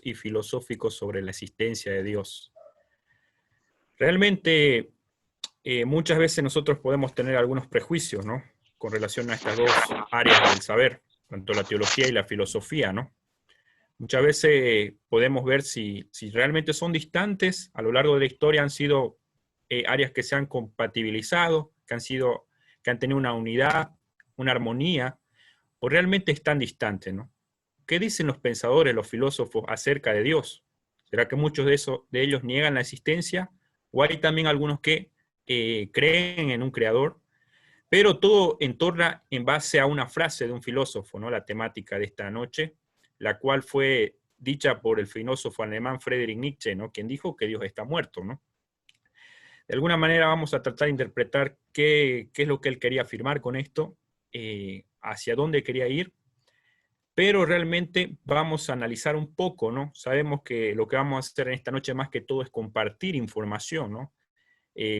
y filosóficos sobre la existencia de Dios. Realmente, muchas veces nosotros podemos tener algunos prejuicios, ¿no?, con relación a estas dos áreas del saber, tanto la teología y la filosofía, ¿no? Muchas veces podemos ver si realmente son distantes. A lo largo de la historia han sido áreas que se han compatibilizado, que han tenido una unidad, una armonía, o realmente están distantes, ¿no? ¿Qué dicen los pensadores, los filósofos acerca de Dios? ¿Será que muchos de ellos niegan la existencia? ¿O hay también algunos que creen en un creador? Pero todo entorna en base a una frase de un filósofo, ¿no?, la temática de esta noche, la cual fue dicha por el filósofo alemán Friedrich Nietzsche, ¿no?, quien dijo que Dios está muerto, ¿no? De alguna manera vamos a tratar de interpretar qué es lo que él quería afirmar con esto, hacia dónde quería ir, pero realmente vamos a analizar un poco, ¿no? Sabemos que lo que vamos a hacer en esta noche más que todo es compartir información, ¿no?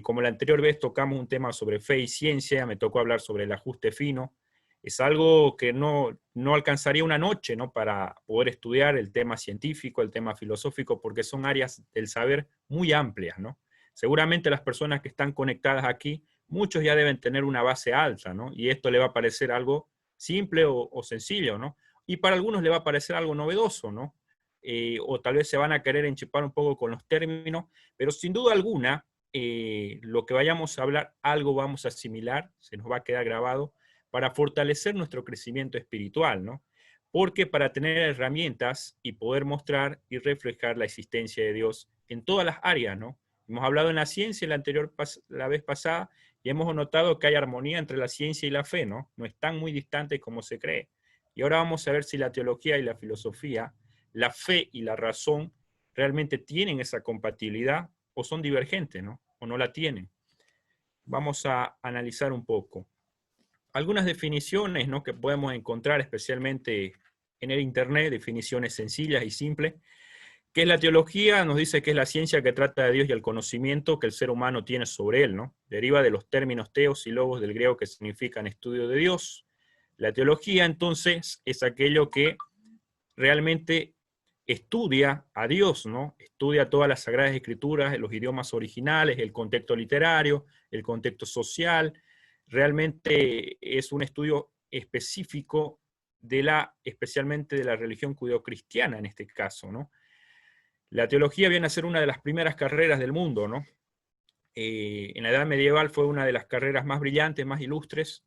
Como la anterior vez tocamos un tema sobre fe y ciencia, me tocó hablar sobre el ajuste fino. Es algo que no alcanzaría una noche, ¿no?, para poder estudiar el tema científico, el tema filosófico, porque son áreas del saber muy amplias, ¿no? Seguramente las personas que están conectadas aquí, muchos ya deben tener una base alta, ¿no? Y esto le va a parecer algo simple o sencillo, ¿no? Y para algunos le va a parecer algo novedoso, ¿no? O tal vez se van a querer enchipar un poco con los términos, pero sin duda alguna, lo que vayamos a hablar, algo vamos a asimilar, se nos va a quedar grabado, para fortalecer nuestro crecimiento espiritual, ¿no? Porque para tener herramientas y poder mostrar y reflejar la existencia de Dios en todas las áreas, ¿no? Hemos hablado en la ciencia la vez pasada y hemos notado que hay armonía entre la ciencia y la fe, ¿no? No están muy distantes como se cree. Y ahora vamos a ver si la teología y la filosofía, la fe y la razón realmente tienen esa compatibilidad o son divergentes, ¿no?, o no la tienen. Vamos a analizar un poco. Algunas definiciones, ¿no?, que podemos encontrar especialmente en el Internet, definiciones sencillas y simples, que es la teología, nos dice que es la ciencia que trata de Dios y el conocimiento que el ser humano tiene sobre él, ¿no? Deriva de los términos teos y logos del griego que significan estudio de Dios. La teología, entonces, es aquello que realmente estudia a Dios, ¿no? Estudia todas las Sagradas Escrituras, los idiomas originales, el contexto literario, el contexto social. Realmente es un estudio específico especialmente de la religión judeocristiana en este caso, ¿no? La teología viene a ser una de las primeras carreras del mundo, ¿no? En la Edad Medieval fue una de las carreras más brillantes, más ilustres,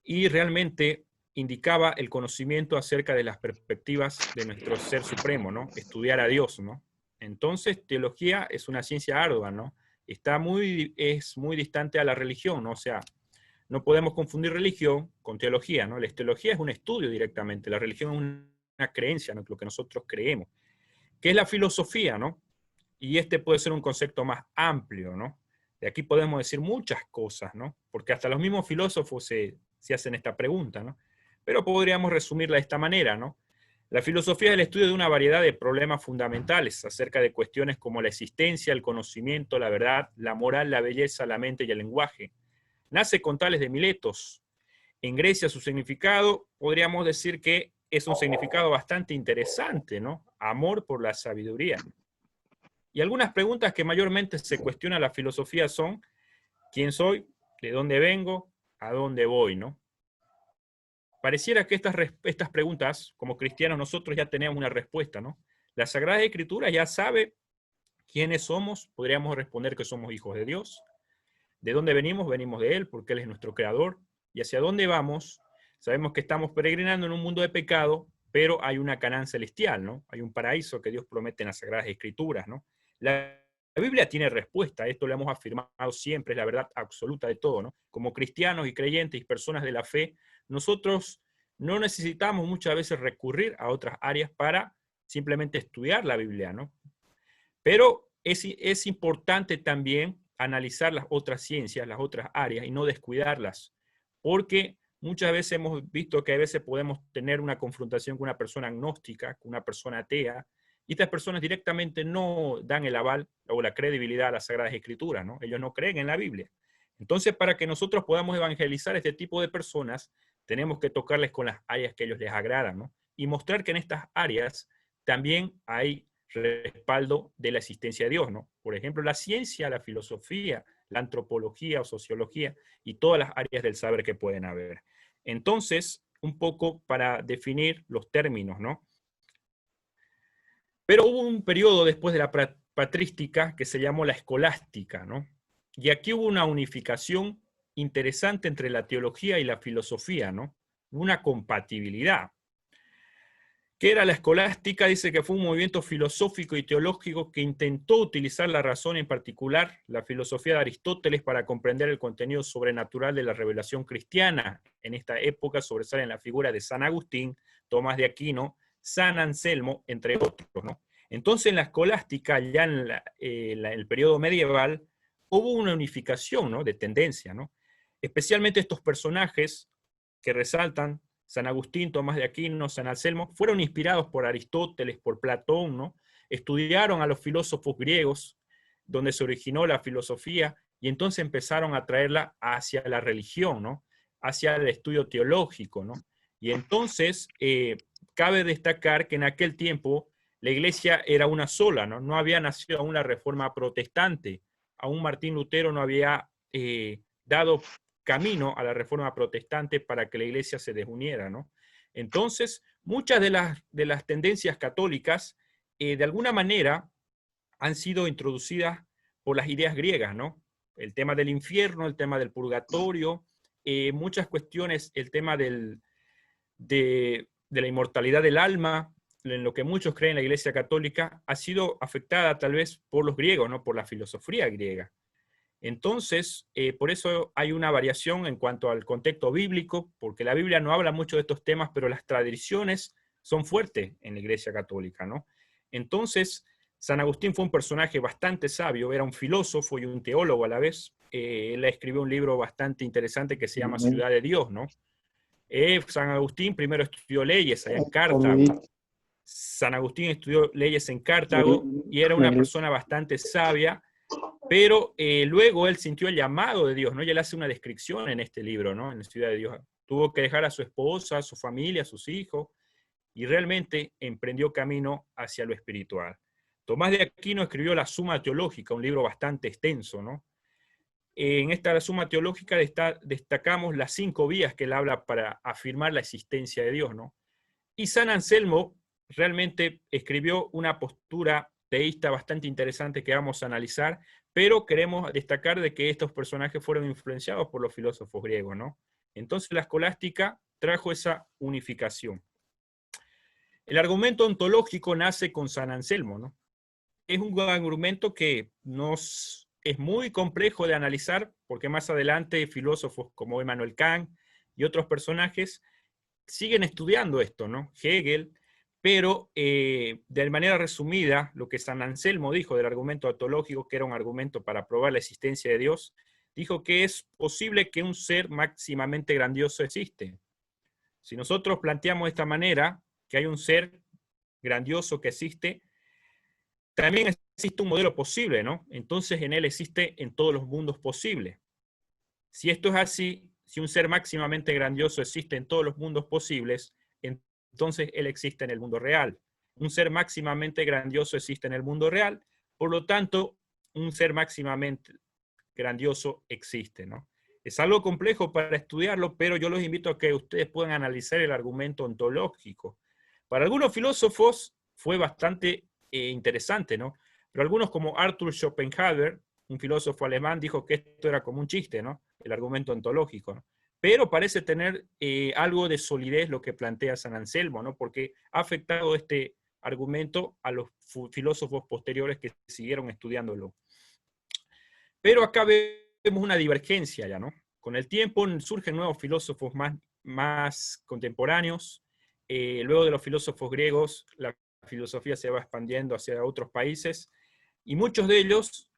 y realmente indicaba el conocimiento acerca de las perspectivas de nuestro Ser Supremo, ¿no? Estudiar a Dios, ¿no? Entonces, teología es una ciencia ardua, ¿no? Es muy distante a la religión, ¿no? O sea, no podemos confundir religión con teología, ¿no? La teología es un estudio directamente, la religión es una creencia, ¿no?, lo que nosotros creemos. ¿Qué es la filosofía, no? Y este puede ser un concepto más amplio, ¿no? De aquí podemos decir muchas cosas, ¿no? Porque hasta los mismos filósofos se hacen esta pregunta, ¿no? Pero podríamos resumirla de esta manera, ¿no? La filosofía es el estudio de una variedad de problemas fundamentales acerca de cuestiones como la existencia, el conocimiento, la verdad, la moral, la belleza, la mente y el lenguaje. Nace con Tales de Miletos. En Grecia su significado, podríamos decir que es un significado bastante interesante, ¿no? Amor por la sabiduría. Y algunas preguntas que mayormente se cuestiona la filosofía son: ¿quién soy? ¿De dónde vengo? ¿A dónde voy? ¿No? Pareciera que estas preguntas, como cristianos, nosotros ya tenemos una respuesta, ¿no? La Sagrada Escritura ya sabe quiénes somos, podríamos responder que somos hijos de Dios. ¿De dónde venimos? Venimos de Él, porque Él es nuestro creador. ¿Y hacia dónde vamos? Sabemos que estamos peregrinando en un mundo de pecado, pero hay una Canaán celestial, ¿no? Hay un paraíso que Dios promete en las Sagradas Escrituras, ¿no? La Biblia tiene respuesta, esto lo hemos afirmado siempre, es la verdad absoluta de todo, ¿no? Como cristianos y creyentes y personas de la fe, nosotros no necesitamos muchas veces recurrir a otras áreas para simplemente estudiar la Biblia, ¿no? Pero es importante también analizar las otras ciencias, las otras áreas, y no descuidarlas, porque muchas veces hemos visto que a veces podemos tener una confrontación con una persona agnóstica, con una persona atea, y estas personas directamente no dan el aval o la credibilidad a las Sagradas Escrituras, ¿no? Ellos no creen en la Biblia. Entonces, para que nosotros podamos evangelizar a este tipo de personas, tenemos que tocarles con las áreas que a ellos les agradan, ¿no? Y mostrar que en estas áreas también hay respaldo de la existencia de Dios, ¿no? Por ejemplo, la ciencia, la filosofía, la antropología o sociología y todas las áreas del saber que pueden haber. Entonces, un poco para definir los términos, ¿no? Pero hubo un periodo después de la patrística que se llamó la escolástica, ¿no? Y aquí hubo una unificación interesante entre la teología y la filosofía, ¿no? Una compatibilidad. ¿Qué era la escolástica? Dice que fue un movimiento filosófico y teológico que intentó utilizar la razón, en particular la filosofía de Aristóteles, para comprender el contenido sobrenatural de la revelación cristiana. En esta época sobresalen la figura de San Agustín, Tomás de Aquino, San Anselmo, entre otros, ¿no? Entonces, en la escolástica, ya en el periodo medieval, hubo una unificación, ¿no?, de tendencia, ¿no? Especialmente estos personajes que resaltan, San Agustín, Tomás de Aquino, San Anselmo, fueron inspirados por Aristóteles, por Platón, ¿no? Estudiaron a los filósofos griegos, donde se originó la filosofía, y entonces empezaron a traerla hacia la religión, ¿no? Hacia el estudio teológico, ¿no? Y entonces, cabe destacar que en aquel tiempo la iglesia era una sola, ¿no? No había nacido aún la reforma protestante, aún Martín Lutero no había dado camino a la reforma protestante para que la iglesia se desuniera, ¿no? Entonces, muchas de las tendencias católicas, de alguna manera, han sido introducidas por las ideas griegas, ¿no? El tema del infierno, el tema del purgatorio, muchas cuestiones, el tema de la inmortalidad del alma, en lo que muchos creen en la Iglesia Católica, ha sido afectada tal vez por los griegos, ¿no? Por la filosofía griega. Entonces, por eso hay una variación en cuanto al contexto bíblico, porque la Biblia no habla mucho de estos temas, pero las tradiciones son fuertes en la Iglesia Católica, ¿no? Entonces, San Agustín fue un personaje bastante sabio, era un filósofo y un teólogo a la vez. Él escribió un libro bastante interesante que se llama Ciudad de Dios, ¿no? San Agustín primero estudió leyes allá en Cartago. San Agustín estudió leyes en Cartago y era una persona bastante sabia, pero luego él sintió el llamado de Dios, ¿no? Y él hace una descripción en este libro, ¿no? En la Ciudad de Dios. Tuvo que dejar a su esposa, a su familia, a sus hijos, y realmente emprendió camino hacia lo espiritual. Tomás de Aquino escribió la Suma Teológica, un libro bastante extenso, ¿no? En esta Suma Teológica destacamos las 5 vías que él habla para afirmar la existencia de Dios, ¿no? Y San Anselmo realmente escribió una postura teísta bastante interesante que vamos a analizar, pero queremos destacar de que estos personajes fueron influenciados por los filósofos griegos, ¿no? Entonces la escolástica trajo esa unificación. El argumento ontológico nace con San Anselmo, ¿no? Es un argumento que es muy complejo de analizar, porque más adelante filósofos como Immanuel Kant y otros personajes siguen estudiando esto, ¿no? Hegel, pero de manera resumida, lo que San Anselmo dijo del argumento ontológico, que era un argumento para probar la existencia de Dios, dijo que es posible que un ser máximamente grandioso existe. Si nosotros planteamos de esta manera, que hay un ser grandioso que existe, también existe un modelo posible, ¿no? Entonces en él existe en todos los mundos posibles. Si esto es así, si un ser máximamente grandioso existe en todos los mundos posibles, entonces él existe en el mundo real. Un ser máximamente grandioso existe en el mundo real, por lo tanto, un ser máximamente grandioso existe, ¿no? Es algo complejo para estudiarlo, pero yo los invito a que ustedes puedan analizar el argumento ontológico. Para algunos filósofos fue bastante interesante, ¿no? Pero algunos como Arthur Schopenhauer, un filósofo alemán, dijo que esto era como un chiste, ¿no? El argumento ontológico, ¿no? Pero parece tener algo de solidez lo que plantea San Anselmo, ¿no? Porque ha afectado este argumento a los filósofos posteriores que siguieron estudiándolo. Pero acá vemos una divergencia ya, ¿no? Con el tiempo surgen nuevos filósofos más contemporáneos. Luego de los filósofos griegos, la filosofía se va expandiendo hacia otros países, y muchos de ellos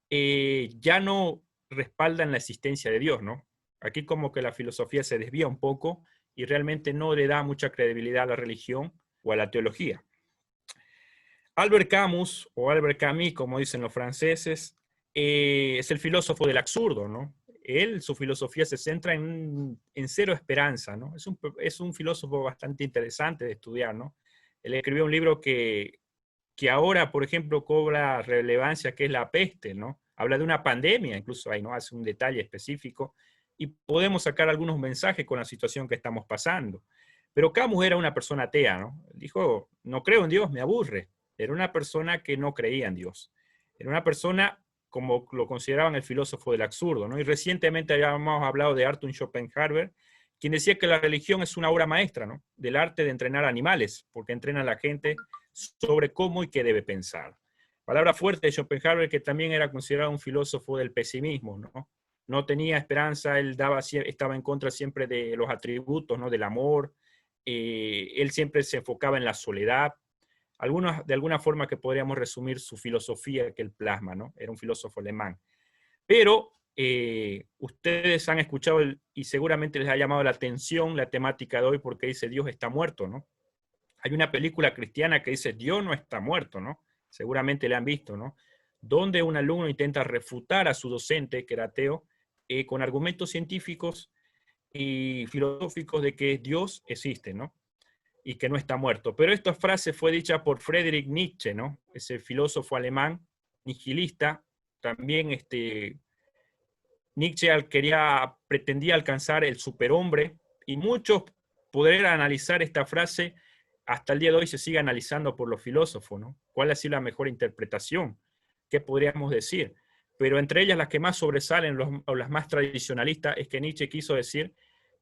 ya no respaldan la existencia de Dios, ¿no? Aquí como que la filosofía se desvía un poco y realmente no le da mucha credibilidad a la religión o a la teología. Albert Camus, o Albert Camus, como dicen los franceses, es el filósofo del absurdo, ¿no? Su filosofía se centra en cero esperanza, ¿no? Es un filósofo bastante interesante de estudiar, ¿no? Él escribió un libro que que ahora, por ejemplo, cobra relevancia, que es la peste, ¿no? Habla de una pandemia, incluso ahí, ¿no? Hace un detalle específico, y podemos sacar algunos mensajes con la situación que estamos pasando. Pero Camus era una persona atea, ¿no? Dijo, no creo en Dios, me aburre. Era una persona que no creía en Dios. Era una persona como lo consideraban el filósofo del absurdo, ¿no? Y recientemente habíamos hablado de Arthur Schopenhauer, quien decía que la religión es una obra maestra, ¿no? Del arte de entrenar animales, porque entrena a la gente sobre cómo y qué debe pensar. Palabra fuerte de Schopenhauer, que también era considerado un filósofo del pesimismo, ¿no? No tenía esperanza, él estaba en contra siempre de los atributos, ¿no? Del amor, él siempre se enfocaba en la soledad, de alguna forma que podríamos resumir su filosofía que él plasma, ¿no? Era un filósofo alemán. Pero ustedes han escuchado y seguramente les ha llamado la atención la temática de hoy porque dice Dios está muerto, ¿no? Hay una película cristiana que dice Dios no está muerto, ¿no? Seguramente la han visto, ¿no? Donde un alumno intenta refutar a su docente, que era ateo, con argumentos científicos y filosóficos de que Dios existe, ¿no? Y que no está muerto. Pero esta frase fue dicha por Friedrich Nietzsche, ¿no? Ese filósofo alemán, nihilista, también Nietzsche pretendía alcanzar el superhombre, y muchos poder analizar esta frase hasta el día de hoy se sigue analizando por los filósofos, ¿no? ¿Cuál ha sido la mejor interpretación? ¿Qué podríamos decir? Pero entre ellas las que más sobresalen, o las más tradicionalistas, es que Nietzsche quiso decir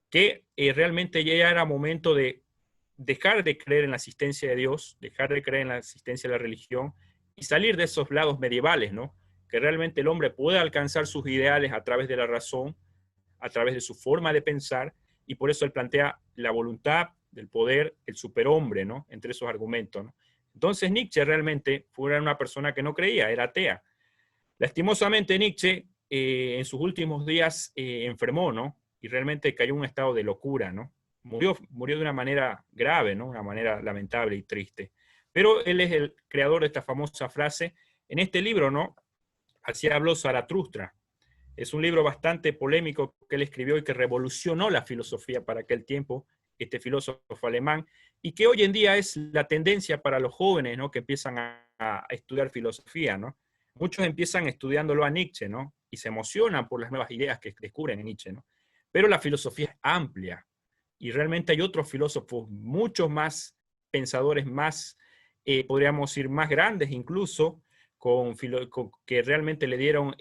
que realmente ya era momento de dejar de creer en la existencia de Dios, dejar de creer en la existencia de la religión y salir de esos lados medievales, ¿no? Que realmente el hombre puede alcanzar sus ideales a través de la razón, a través de su forma de pensar, y por eso él plantea la voluntad, del poder, el superhombre, ¿no? Entre esos argumentos, ¿no? Entonces Nietzsche realmente fue una persona que no creía, era atea. Lastimosamente Nietzsche en sus últimos días enfermó, ¿no? Y realmente cayó en un estado de locura, ¿no? Murió de una manera grave, ¿no? Una manera lamentable y triste. Pero él es el creador de esta famosa frase en este libro, ¿no? Así habló Zaratustra. Es un libro bastante polémico que él escribió y que revolucionó la filosofía para aquel tiempo, este filósofo alemán, y que hoy en día es la tendencia para los jóvenes, ¿no? Que empiezan a estudiar filosofía, ¿no? Muchos empiezan estudiándolo a Nietzsche, ¿no? Y se emocionan por las nuevas ideas que descubren en Nietzsche, ¿no? Pero la filosofía es amplia y realmente hay otros filósofos, muchos más pensadores, más, podríamos decir, más grandes incluso, que realmente le dieron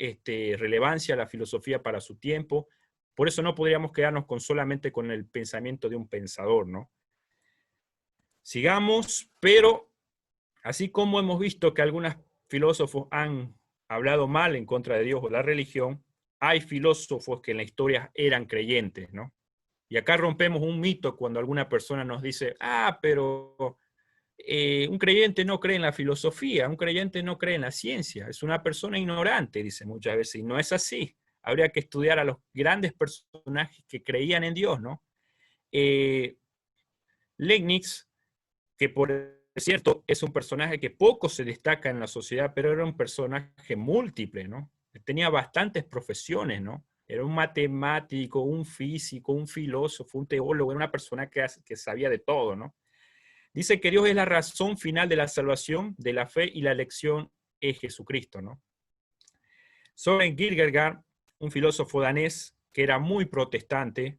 relevancia a la filosofía para su tiempo. Por eso no podríamos quedarnos solamente con el pensamiento de un pensador, ¿no? Sigamos, pero así como hemos visto que algunos filósofos han hablado mal en contra de Dios o la religión, hay filósofos que en la historia eran creyentes, ¿no? Y acá rompemos un mito cuando alguna persona nos dice, pero un creyente no cree en la filosofía, un creyente no cree en la ciencia, es una persona ignorante, dice muchas veces, y no es así. Habría que estudiar a los grandes personajes que creían en Dios, ¿no? Leibniz, que por cierto es un personaje que poco se destaca en la sociedad, pero era un personaje múltiple, ¿no? Tenía bastantes profesiones, ¿no? Era un matemático, un físico, un filósofo, un teólogo, era una persona que sabía de todo, ¿no? Dice que Dios es la razón final de la salvación, de la fe, y la elección es Jesucristo, ¿no? Søren Kierkegaard, un filósofo danés que era muy protestante,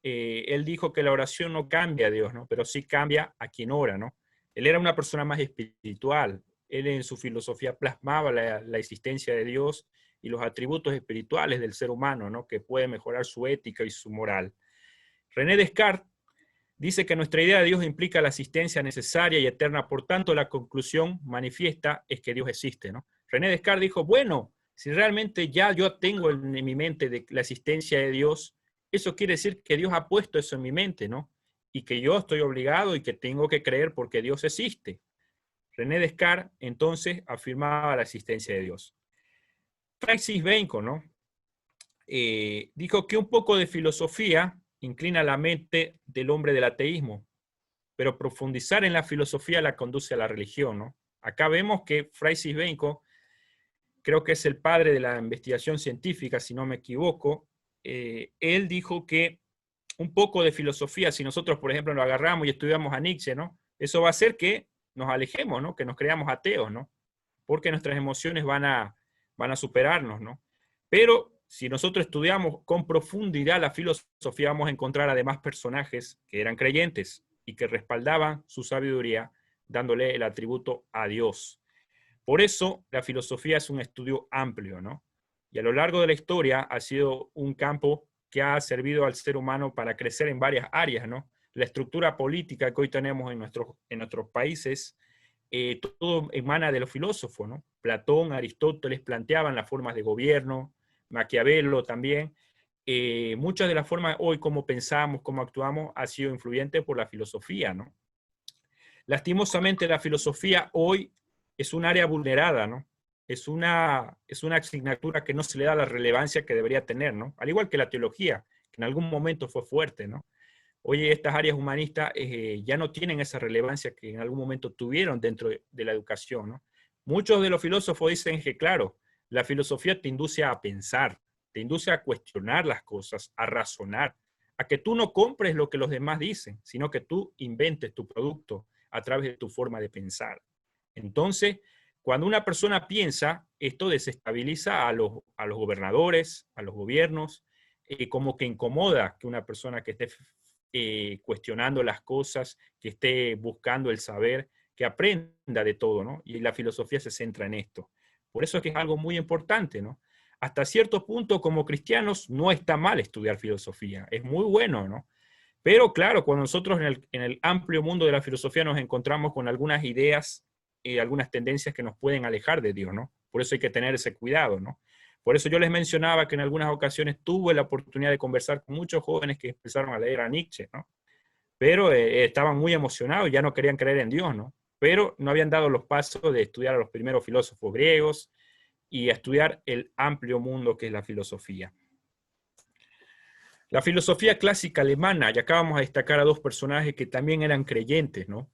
él dijo que la oración no cambia a Dios, ¿no? Pero sí cambia a quien ora, ¿no? Él era una persona más espiritual. Él en su filosofía plasmaba la existencia de Dios y los atributos espirituales del ser humano, ¿no? Que puede mejorar su ética y su moral. René Descartes dice que nuestra idea de Dios implica la existencia necesaria y eterna, por tanto la conclusión manifiesta es que Dios existe, ¿no? René Descartes dijo, bueno, si realmente ya yo tengo en mi mente de la existencia de Dios, eso quiere decir que Dios ha puesto eso en mi mente, ¿no? Y que yo estoy obligado y que tengo que creer porque Dios existe. René Descartes entonces afirmaba la existencia de Dios. Francis Bacon, ¿no? Dijo que un poco de filosofía inclina la mente del hombre del ateísmo, pero profundizar en la filosofía la conduce a la religión, ¿no? Acá vemos que Francis Bacon, creo que es el padre de la investigación científica, si no me equivoco, él dijo que un poco de filosofía, si nosotros, por ejemplo, lo agarramos y estudiamos a Nietzsche, ¿no? Eso va a hacer que nos alejemos, ¿no? Que nos creamos ateos, ¿no? Porque nuestras emociones van a superarnos, ¿no? Pero si nosotros estudiamos con profundidad la filosofía, vamos a encontrar además personajes que eran creyentes y que respaldaban su sabiduría dándole el atributo a Dios. Por eso la filosofía es un estudio amplio, ¿no? Y a lo largo de la historia ha sido un campo que ha servido al ser humano para crecer en varias áreas, ¿no? La estructura política que hoy tenemos en nuestros países, todo emana de los filósofos, ¿no? Platón, Aristóteles planteaban las formas de gobierno, Maquiavelo también. Muchas de las formas hoy, como pensamos, cómo actuamos, ha sido influyente por la filosofía, ¿no? Lastimosamente la filosofía hoy es un área vulnerada, ¿no? Es una asignatura que no se le da la relevancia que debería tener, ¿no? Al igual que la teología, que en algún momento fue fuerte, ¿no? Hoy estas áreas humanistas ya no tienen esa relevancia que en algún momento tuvieron dentro de la educación, ¿no? Muchos de los filósofos dicen que, claro, la filosofía te induce a pensar, te induce a cuestionar las cosas, a razonar, a que tú no compres lo que los demás dicen, sino que tú inventes tu producto a través de tu forma de pensar. Entonces, cuando una persona piensa, esto desestabiliza a los gobernadores, a los gobiernos, como que incomoda que una persona que esté cuestionando las cosas, que esté buscando el saber, que aprenda de todo, ¿no? Y la filosofía se centra en esto. Por eso es que es algo muy importante, ¿no? Hasta cierto punto, como cristianos, no está mal estudiar filosofía, es muy bueno, ¿no? Pero claro, cuando nosotros en el amplio mundo de la filosofía nos encontramos con algunas ideas y algunas tendencias que nos pueden alejar de Dios, ¿no? Por eso hay que tener ese cuidado, ¿no? Por eso yo les mencionaba que en algunas ocasiones tuve la oportunidad de conversar con muchos jóvenes que empezaron a leer a Nietzsche, ¿no? Pero estaban muy emocionados, ya no querían creer en Dios, ¿no? Pero no habían dado los pasos de estudiar a los primeros filósofos griegos y a estudiar el amplio mundo que es la filosofía. La filosofía clásica alemana, y acá vamos a destacar a dos personajes que también eran creyentes, ¿no?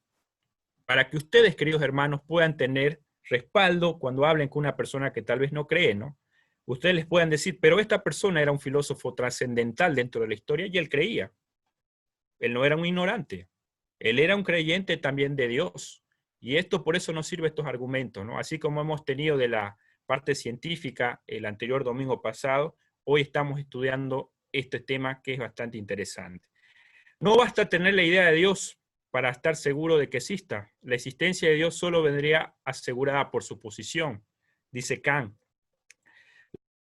Para que ustedes, queridos hermanos, puedan tener respaldo cuando hablen con una persona que tal vez no cree, ¿no? Ustedes les puedan decir, pero esta persona era un filósofo trascendental dentro de la historia y él creía. Él no era un ignorante. Él era un creyente también de Dios. Y esto, por eso nos sirve estos argumentos, ¿no? Así como hemos tenido de la parte científica el anterior domingo pasado, hoy estamos estudiando este tema que es bastante interesante. No basta tener la idea de Dios para estar seguro de que exista. La existencia de Dios solo vendría asegurada por su posición, dice Kant.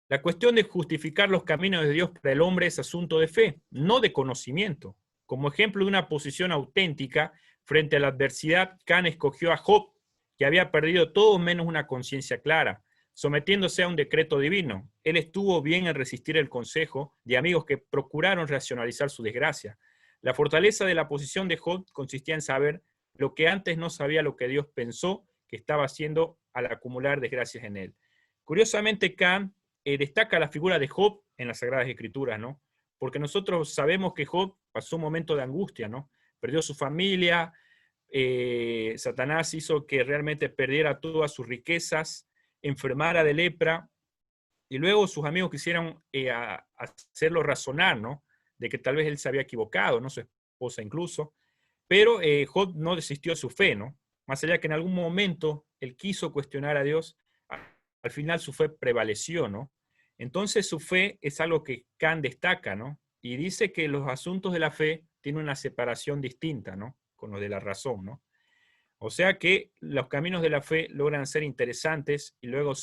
La cuestión de justificar los caminos de Dios para el hombre es asunto de fe, no de conocimiento. Como ejemplo de una posición auténtica frente a la adversidad, Kant escogió a Job, que había perdido todo menos una conciencia clara, sometiéndose a un decreto divino. Él estuvo bien en resistir el consejo de amigos que procuraron racionalizar su desgracia. La fortaleza de la posición de Job consistía en saber lo que antes no sabía lo que Dios pensó que estaba haciendo al acumular desgracias en él. Curiosamente, Kant destaca la figura de Job en las Sagradas Escrituras, ¿no? Porque nosotros sabemos que Job pasó un momento de angustia, ¿no? Perdió su familia, Satanás hizo que realmente perdiera todas sus riquezas, enfermara de lepra, y luego sus amigos quisieron hacerlo razonar, ¿no? De que tal vez él se había equivocado, ¿no? Su esposa incluso, pero Job no desistió de su fe, ¿no? Más allá que en algún momento él quiso cuestionar a Dios, al final su fe prevaleció, ¿no? Entonces su fe es algo que Kant destaca, ¿no? Y dice que los asuntos de la fe tienen una separación distinta, ¿no? Con los de la razón, ¿no? O sea que los caminos de la fe logran ser interesantes y luego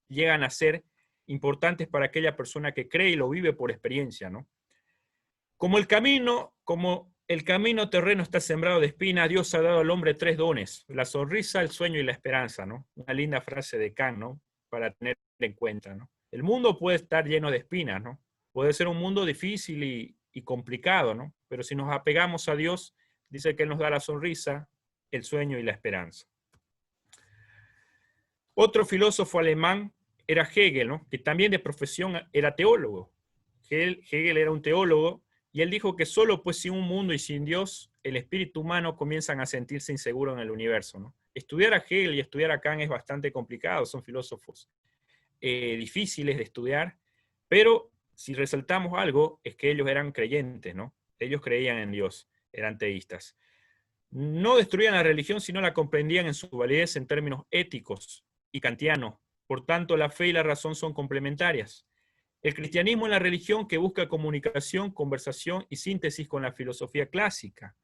llegan a ser importantes para aquella persona que cree y lo vive por experiencia, ¿no? Como el camino terreno está sembrado de espinas, Dios ha dado al hombre tres dones: la sonrisa, el sueño y la esperanza, ¿no? Una linda frase de Kant, ¿no? Para tener en cuenta, ¿no? El mundo puede estar lleno de espinas, ¿no? Puede ser un mundo difícil y complicado, ¿no? Pero si nos apegamos a Dios, dice que Él nos da la sonrisa, el sueño y la esperanza. Otro filósofo alemán era Hegel, ¿no? Que también de profesión era teólogo. Hegel era un teólogo y él dijo que solo pues sin un mundo y sin Dios, el espíritu humano comienzan a sentirse inseguro en el universo, ¿no? Estudiar a Hegel y estudiar a Kant es bastante complicado, son filósofos difíciles de estudiar, pero si resaltamos algo es que ellos eran creyentes, ¿no? Ellos creían en Dios, eran teístas. No destruían la religión, sino la comprendían en su validez en términos éticos y kantianos. Por tanto, la fe y la razón son complementarias. El cristianismo es la religión que busca comunicación, conversación y síntesis con la filosofía clásica.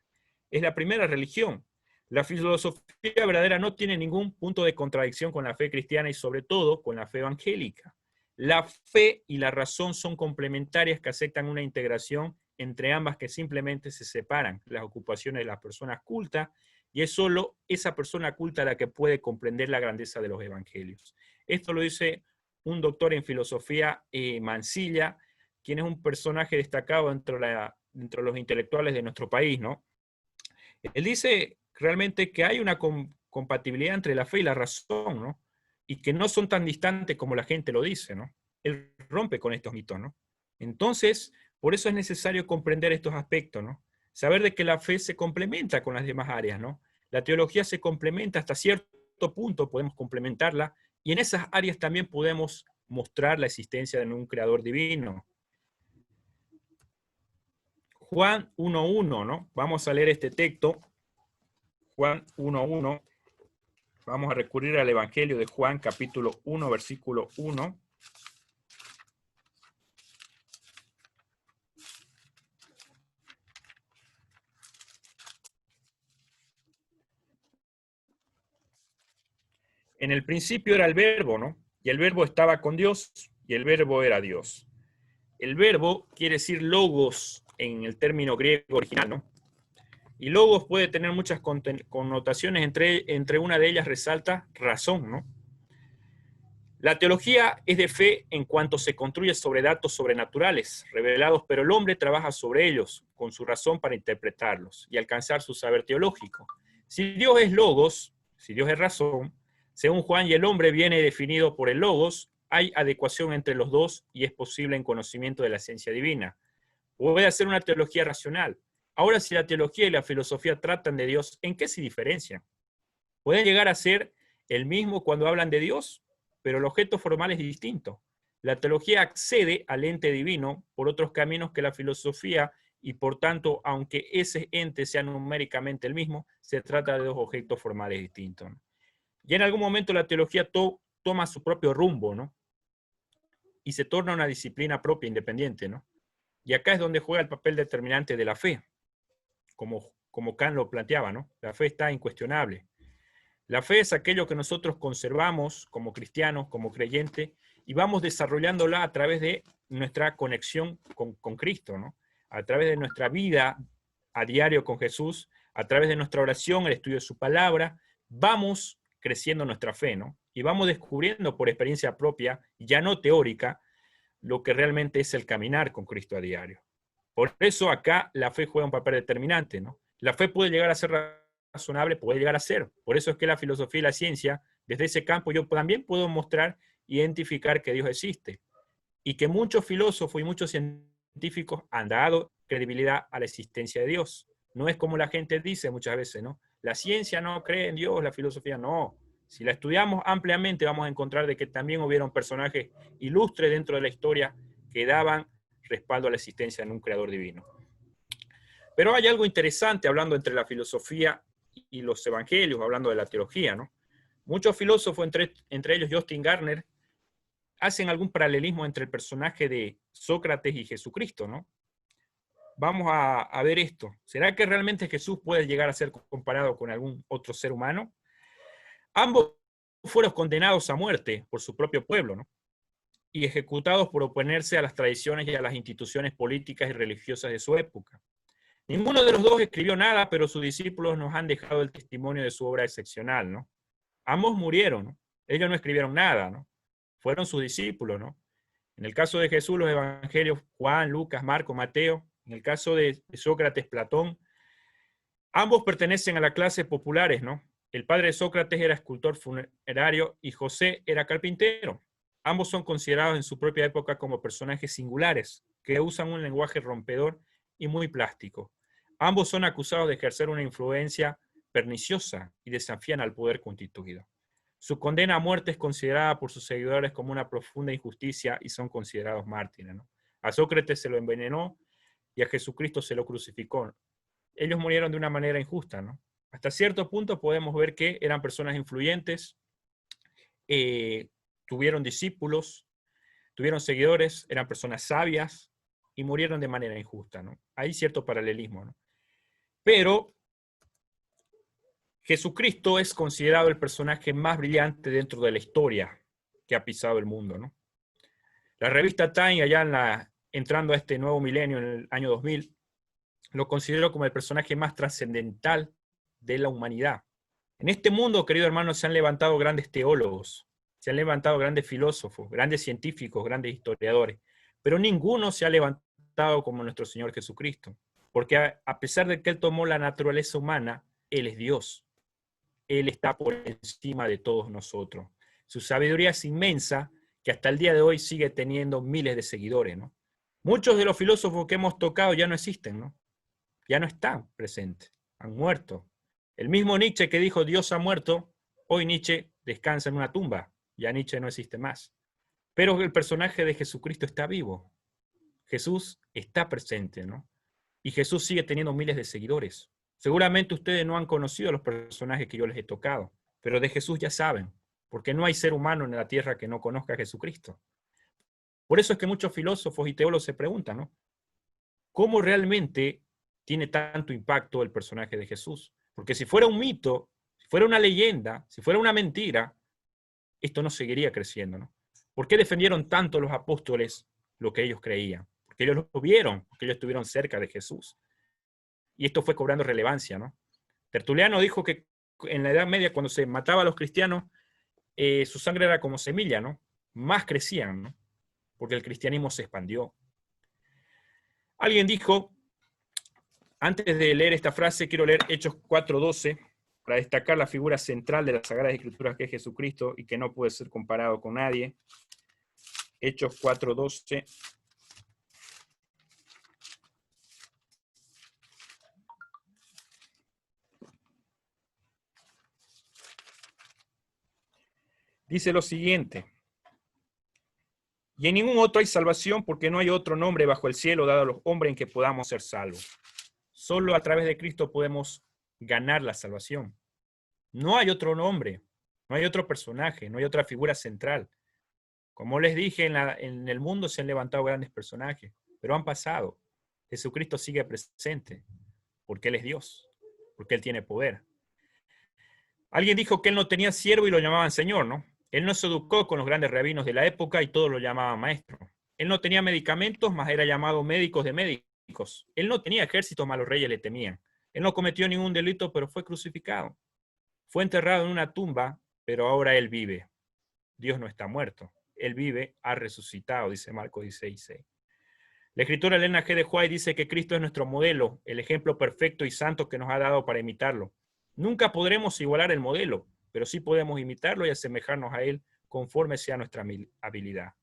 Es la primera religión. La filosofía verdadera no tiene ningún punto de contradicción con la fe cristiana y sobre todo con la fe evangélica. La fe y la razón son complementarias que aceptan una integración entre ambas que simplemente se separan las ocupaciones de las personas cultas y es solo esa persona culta la que puede comprender la grandeza de los evangelios. Esto lo dice un doctor en filosofía, Mansilla, quien es un personaje destacado dentro de los intelectuales de nuestro país, ¿no? Él dice realmente que hay una compatibilidad entre la fe y la razón, ¿no? Y que no son tan distantes como la gente lo dice, ¿no? Él rompe con estos mitos, ¿no? Entonces, por eso es necesario comprender estos aspectos, ¿no? Saber de que la fe se complementa con las demás áreas, ¿no? La teología se complementa hasta cierto punto, podemos complementarla, y en esas áreas también podemos mostrar la existencia de un creador divino. Juan 1.1, ¿no? Vamos a leer este texto. Juan 1.1. Vamos a recurrir al Evangelio de Juan, capítulo 1, versículo 1. En el principio era el verbo, ¿no? Y el verbo estaba con Dios, y el verbo era Dios. El verbo quiere decir logos en el término griego original, ¿no? Y logos puede tener muchas connotaciones, entre una de ellas resalta razón, ¿no? La teología es de fe en cuanto se construye sobre datos sobrenaturales, revelados, pero el hombre trabaja sobre ellos, con su razón para interpretarlos y alcanzar su saber teológico. Si Dios es logos, si Dios es razón, según Juan, y el hombre viene definido por el logos, hay adecuación entre los dos y es posible en conocimiento de la esencia divina. Puede hacer una teología racional. Ahora, si la teología y la filosofía tratan de Dios, ¿en qué se diferencian? Pueden llegar a ser el mismo cuando hablan de Dios, pero el objeto formal es distinto. La teología accede al ente divino por otros caminos que la filosofía y por tanto, aunque ese ente sea numéricamente el mismo, se trata de dos objetos formales distintos, ¿no? Y en algún momento la teología toma su propio rumbo, ¿no? Y se torna una disciplina propia, independiente, ¿no? Y acá es donde juega el papel determinante de la fe, como Kant lo planteaba, ¿no? La fe está incuestionable. La fe es aquello que nosotros conservamos como cristianos, como creyentes, y vamos desarrollándola a través de nuestra conexión con Cristo, ¿no? A través de nuestra vida a diario con Jesús, a través de nuestra oración, el estudio de su palabra, vamos creciendo nuestra fe, ¿no? Y vamos descubriendo por experiencia propia, ya no teórica, lo que realmente es el caminar con Cristo a diario. Por eso acá la fe juega un papel determinante, ¿no? La fe puede llegar a ser razonable, puede llegar a ser. Por eso es que la filosofía y la ciencia, desde ese campo yo también puedo mostrar, identificar que Dios existe. Y que muchos filósofos y muchos científicos han dado credibilidad a la existencia de Dios. No es como la gente dice muchas veces, ¿no? La ciencia no cree en Dios, la filosofía no. Si la estudiamos ampliamente vamos a encontrar de que también hubieron personajes ilustres dentro de la historia que daban respaldo a la existencia de un creador divino. Pero hay algo interesante hablando entre la filosofía y los evangelios, hablando de la teología, ¿no? Muchos filósofos, entre ellos Justin Garner, hacen algún paralelismo entre el personaje de Sócrates y Jesucristo, ¿no? Vamos a ver esto. ¿Será que realmente Jesús puede llegar a ser comparado con algún otro ser humano? Ambos fueron condenados a muerte por su propio pueblo, ¿no? Y ejecutados por oponerse a las tradiciones y a las instituciones políticas y religiosas de su época. Ninguno de los dos escribió nada, pero sus discípulos nos han dejado el testimonio de su obra excepcional, ¿no? Ambos murieron, ¿no? Ellos no escribieron nada, ¿no? Fueron sus discípulos, ¿no? En el caso de Jesús, los evangelios, Juan, Lucas, Marcos, Mateo. En el caso de Sócrates, Platón. Ambos pertenecen a la clase populares, ¿no? El padre de Sócrates era escultor funerario y José era carpintero. Ambos son considerados en su propia época como personajes singulares, que usan un lenguaje rompedor y muy plástico. Ambos son acusados de ejercer una influencia perniciosa y desafían al poder constituido. Su condena a muerte es considerada por sus seguidores como una profunda injusticia y son considerados mártires, ¿no? A Sócrates se lo envenenó y a Jesucristo se lo crucificó. Ellos murieron de una manera injusta, ¿no? Hasta cierto punto podemos ver que eran personas influyentes, tuvieron discípulos, tuvieron seguidores, eran personas sabias y murieron de manera injusta, ¿no? Hay cierto paralelismo, ¿no? Pero Jesucristo es considerado el personaje más brillante dentro de la historia que ha pisado el mundo, ¿no? La revista Time, entrando a este nuevo milenio en el año 2000, lo consideró como el personaje más trascendental de la humanidad. En este mundo, querido hermano, se han levantado grandes teólogos, se han levantado grandes filósofos, grandes científicos, grandes historiadores, pero ninguno se ha levantado como nuestro Señor Jesucristo, porque a pesar de que Él tomó la naturaleza humana, Él es Dios. Él está por encima de todos nosotros. Su sabiduría es inmensa, que hasta el día de hoy sigue teniendo miles de seguidores, ¿no? Muchos de los filósofos que hemos tocado ya no existen, ¿no? Ya no están presentes, han muerto. El mismo Nietzsche que dijo Dios ha muerto, hoy Nietzsche descansa en una tumba, ya Nietzsche no existe más. Pero el personaje de Jesucristo está vivo. Jesús está presente, ¿no? Y Jesús sigue teniendo miles de seguidores. Seguramente ustedes no han conocido a los personajes que yo les he tocado, pero de Jesús ya saben, porque no hay ser humano en la tierra que no conozca a Jesucristo. Por eso es que muchos filósofos y teólogos se preguntan, ¿no? ¿Cómo realmente tiene tanto impacto el personaje de Jesús? Porque si fuera un mito, si fuera una leyenda, si fuera una mentira, esto no seguiría creciendo, ¿no? ¿Por qué defendieron tanto los apóstoles lo que ellos creían? Porque ellos lo vieron, porque ellos estuvieron cerca de Jesús. Y esto fue cobrando relevancia, ¿no? Tertuliano dijo que en la Edad Media, cuando se mataba a los cristianos, su sangre era como semilla, ¿no? Más crecían, ¿no? Porque el cristianismo se expandió. Alguien dijo, antes de leer esta frase, quiero leer Hechos 4:12, para destacar la figura central de las Sagradas Escrituras, que es Jesucristo, y que no puede ser comparado con nadie. Hechos 4:12. Dice lo siguiente: y en ningún otro hay salvación, porque no hay otro nombre bajo el cielo dado a los hombres en que podamos ser salvos. Solo a través de Cristo podemos ganar la salvación. No hay otro nombre, no hay otro personaje, no hay otra figura central. Como les dije, en el mundo se han levantado grandes personajes, pero han pasado. Jesucristo sigue presente, porque Él es Dios, porque Él tiene poder. Alguien dijo que Él no tenía siervo y lo llamaban Señor, ¿no? Él no se educó con los grandes rabinos de la época y todos lo llamaban maestro. Él no tenía medicamentos, mas era llamado médicos de médicos. Él no tenía ejércitos, mas los reyes le temían. Él no cometió ningún delito, pero fue crucificado. Fue enterrado en una tumba, pero ahora Él vive. Dios no está muerto. Él vive, ha resucitado, dice Marcos 16:6. La escritora Elena G. de White dice que Cristo es nuestro modelo, el ejemplo perfecto y santo que nos ha dado para imitarlo. Nunca podremos igualar el modelo, pero sí podemos imitarlo y asemejarnos a Él conforme sea nuestra habilidad.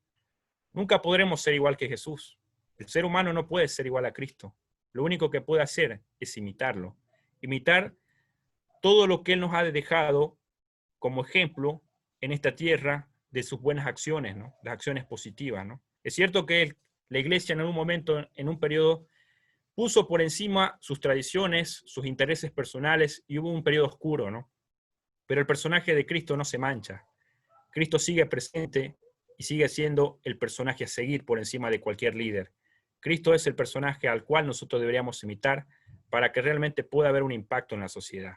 Nunca podremos ser igual que Jesús. El ser humano no puede ser igual a Cristo. Lo único que puede hacer es imitarlo. Imitar todo lo que Él nos ha dejado como ejemplo en esta tierra de sus buenas acciones, ¿no? Las acciones positivas, ¿no? Es cierto que la iglesia en algún momento, en un periodo, puso por encima sus tradiciones, sus intereses personales, y hubo un periodo oscuro, ¿no? Pero el personaje de Cristo no se mancha. Cristo sigue presente y sigue siendo el personaje a seguir por encima de cualquier líder. Cristo es el personaje al cual nosotros deberíamos imitar para que realmente pueda haber un impacto en la sociedad.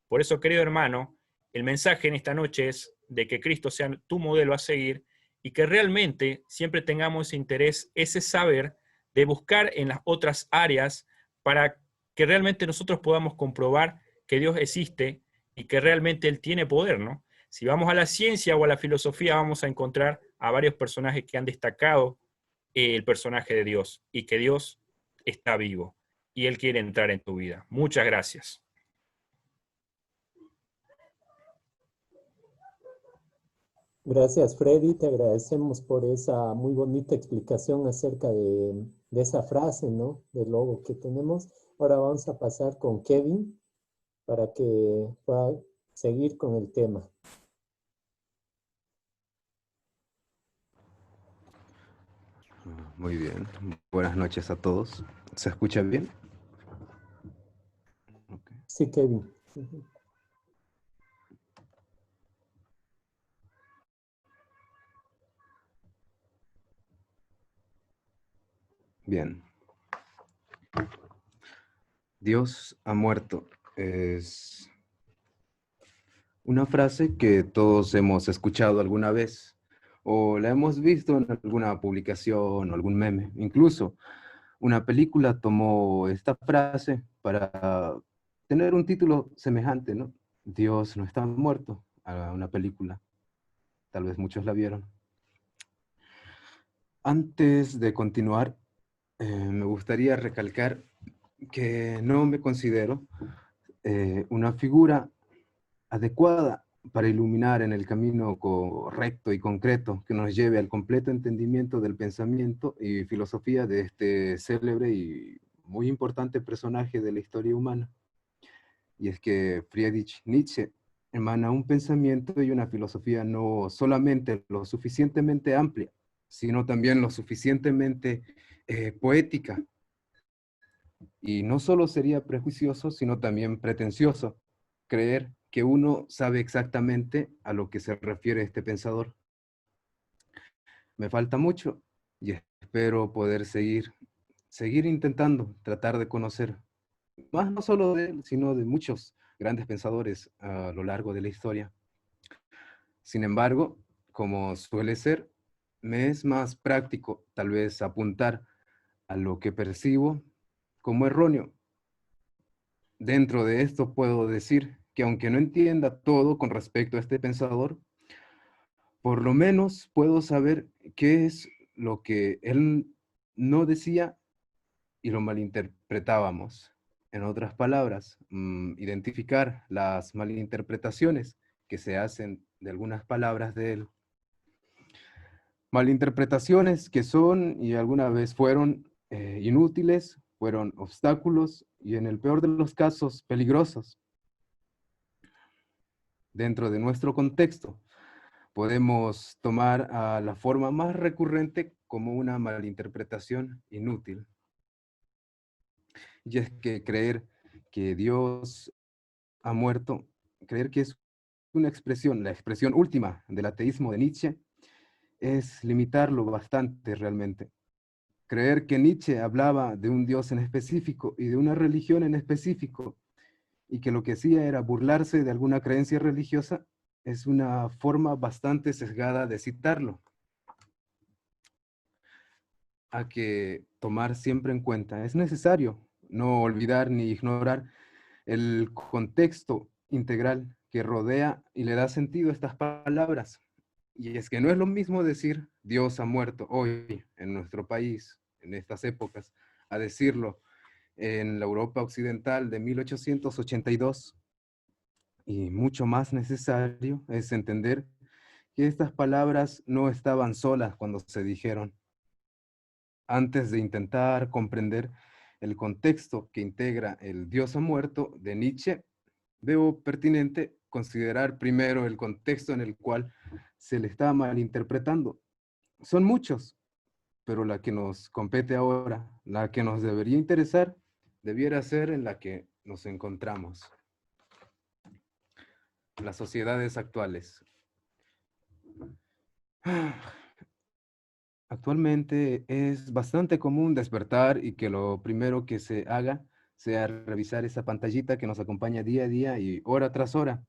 Por eso, querido hermano, el mensaje en esta noche es de que Cristo sea tu modelo a seguir y que realmente siempre tengamos ese interés, ese saber de buscar en las otras áreas para que realmente nosotros podamos comprobar que Dios existe y que realmente Él tiene poder, ¿no? Si vamos a la ciencia o a la filosofía, vamos a encontrar a varios personajes que han destacado el personaje de Dios y que Dios está vivo y Él quiere entrar en tu vida. Muchas gracias. Gracias, Freddy. Te agradecemos por esa muy bonita explicación acerca de esa frase, ¿no? Del logo que tenemos. Ahora vamos a pasar con Kevin para que pueda seguir con el tema. Muy bien. Buenas noches a todos. ¿Se escucha bien? Okay. Sí, Kevin. Ujú. Bien. Dios ha muerto. Es una frase que todos hemos escuchado alguna vez o la hemos visto en alguna publicación o algún meme. Incluso una película tomó esta frase para tener un título semejante, ¿no? Dios no está muerto, a una película. Tal vez muchos la vieron. Antes de continuar, me gustaría recalcar que no me considero una figura adecuada para iluminar en el camino correcto y concreto que nos lleve al completo entendimiento del pensamiento y filosofía de este célebre y muy importante personaje de la historia humana. Y es que Friedrich Nietzsche emana un pensamiento y una filosofía no solamente lo suficientemente amplia, sino también lo suficientemente poética. Y no solo sería prejuicioso, sino también pretencioso creer que uno sabe exactamente a lo que se refiere este pensador. Me falta mucho y espero poder seguir intentando, tratar de conocer más no solo de él, sino de muchos grandes pensadores a lo largo de la historia. Sin embargo, como suele ser, me es más práctico tal vez apuntar a lo que percibo como erróneo. Dentro de esto puedo decir que aunque no entienda todo con respecto a este pensador, por lo menos puedo saber qué es lo que él no decía y lo malinterpretábamos. En otras palabras, identificar las malinterpretaciones que se hacen de algunas palabras de él. Malinterpretaciones que son y alguna vez fueron inútiles, fueron obstáculos y en el peor de los casos peligrosos. Dentro de nuestro contexto, podemos tomar a la forma más recurrente como una malinterpretación inútil. Y es que creer que Dios ha muerto, creer que es una expresión, la expresión última del ateísmo de Nietzsche, es limitarlo bastante realmente. Creer que Nietzsche hablaba de un Dios en específico y de una religión en específico, y que lo que hacía era burlarse de alguna creencia religiosa, es una forma bastante sesgada de citarlo. A que tomar siempre en cuenta. Es necesario no olvidar ni ignorar el contexto integral que rodea y le da sentido a estas palabras. Y es que no es lo mismo decir Dios ha muerto hoy en nuestro país, en estas épocas, a decirlo en la Europa occidental de 1882. Y mucho más necesario es entender que estas palabras no estaban solas cuando se dijeron. Antes de intentar comprender el contexto que integra el Dios ha muerto de Nietzsche, veo pertinente considerar primero el contexto en el cual se le está malinterpretando. Son muchos, pero la que nos compete ahora, la que nos debería interesar, debiera ser en la que nos encontramos. Las sociedades actuales. Actualmente es bastante común despertar y que lo primero que se haga sea revisar esa pantallita que nos acompaña día a día y hora tras hora.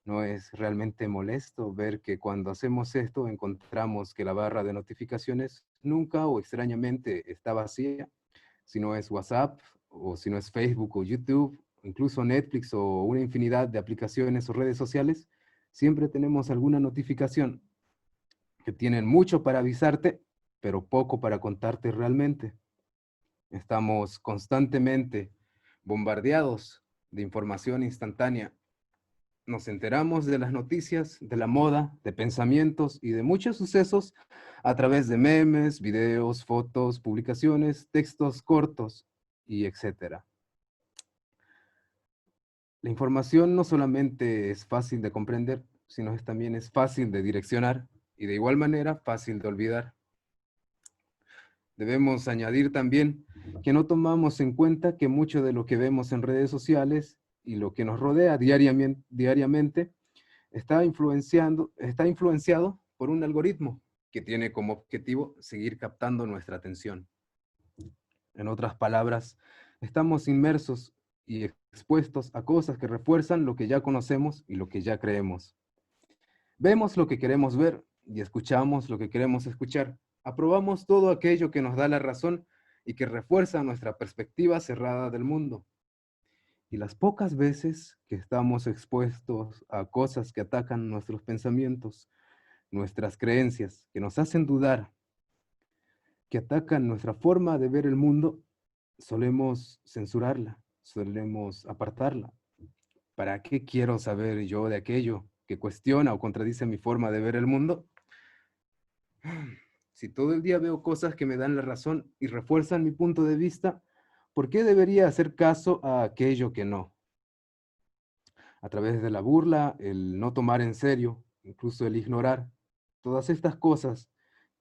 No es realmente molesto ver que cuando hacemos esto encontramos que la barra de notificaciones nunca o extrañamente está vacía, si no es WhatsApp o si no es Facebook o YouTube, incluso Netflix o una infinidad de aplicaciones o redes sociales, siempre tenemos alguna notificación que tienen mucho para avisarte, pero poco para contarte realmente. Estamos constantemente bombardeados de información instantánea. Nos enteramos de las noticias, de la moda, de pensamientos y de muchos sucesos a través de memes, videos, fotos, publicaciones, textos cortos y etcétera. La información no solamente es fácil de comprender, sino que también es fácil de direccionar y de igual manera fácil de olvidar. Debemos añadir también que no tomamos en cuenta que mucho de lo que vemos en redes sociales y lo que nos rodea diariamente está influenciado por un algoritmo que tiene como objetivo seguir captando nuestra atención. En otras palabras, estamos inmersos y expuestos a cosas que refuerzan lo que ya conocemos y lo que ya creemos. Vemos lo que queremos ver y escuchamos lo que queremos escuchar. Aprobamos todo aquello que nos da la razón y que refuerza nuestra perspectiva cerrada del mundo. Y las pocas veces que estamos expuestos a cosas que atacan nuestros pensamientos, nuestras creencias, que nos hacen dudar, que atacan nuestra forma de ver el mundo, solemos censurarla, solemos apartarla. ¿Para qué quiero saber yo de aquello que cuestiona o contradice mi forma de ver el mundo? Si todo el día veo cosas que me dan la razón y refuerzan mi punto de vista, ¿por qué debería hacer caso a aquello que no? A través de la burla, el no tomar en serio, incluso el ignorar, todas estas cosas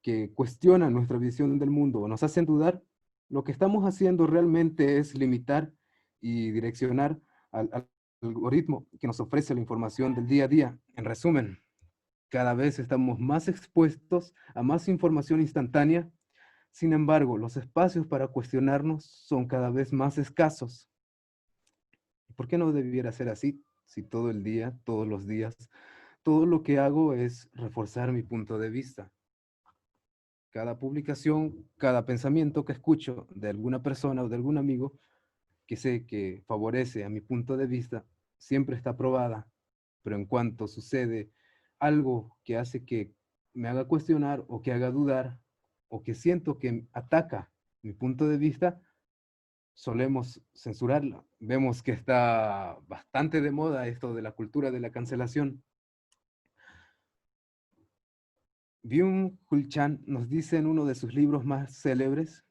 que cuestionan nuestra visión del mundo o nos hacen dudar, lo que estamos haciendo realmente es limitar y direccionar al algoritmo que nos ofrece la información del día a día. En resumen, cada vez estamos más expuestos a más información instantánea. Sin embargo, los espacios para cuestionarnos son cada vez más escasos. ¿Por qué no debiera ser así? Si todo el día, todos los días, todo lo que hago es reforzar mi punto de vista. Cada publicación, cada pensamiento que escucho de alguna persona o de algún amigo que sé que favorece a mi punto de vista, siempre está probada. Pero en cuanto sucede algo que hace que me haga cuestionar o que haga dudar o que siento que ataca mi punto de vista, solemos censurarla. Vemos que está bastante de moda esto de la cultura de la cancelación. Byung-Chul Chan nos dice en uno de sus libros más célebres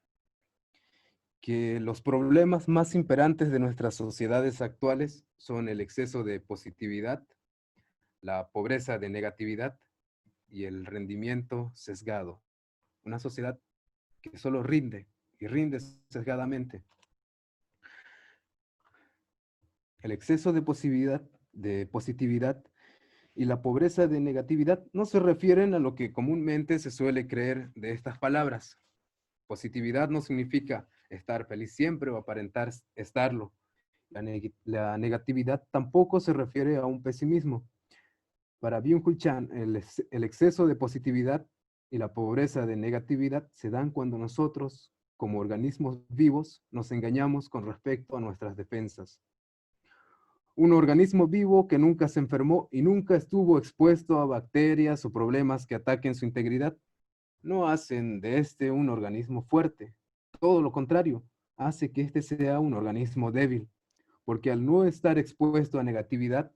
que los problemas más imperantes de nuestras sociedades actuales son el exceso de positividad, la pobreza de negatividad y el rendimiento sesgado. Una sociedad que solo rinde y rinde sesgadamente. El exceso de positividad y la pobreza de negatividad no se refieren a lo que comúnmente se suele creer de estas palabras. Positividad no significa estar feliz siempre o aparentar estarlo. La negatividad tampoco se refiere a un pesimismo. Para Byung-Chul Chan, el exceso de positividad y la pobreza de negatividad se dan cuando nosotros, como organismos vivos, nos engañamos con respecto a nuestras defensas. Un organismo vivo que nunca se enfermó y nunca estuvo expuesto a bacterias o problemas que ataquen su integridad, no hacen de este un organismo fuerte. Todo lo contrario, hace que este sea un organismo débil, porque al no estar expuesto a negatividad,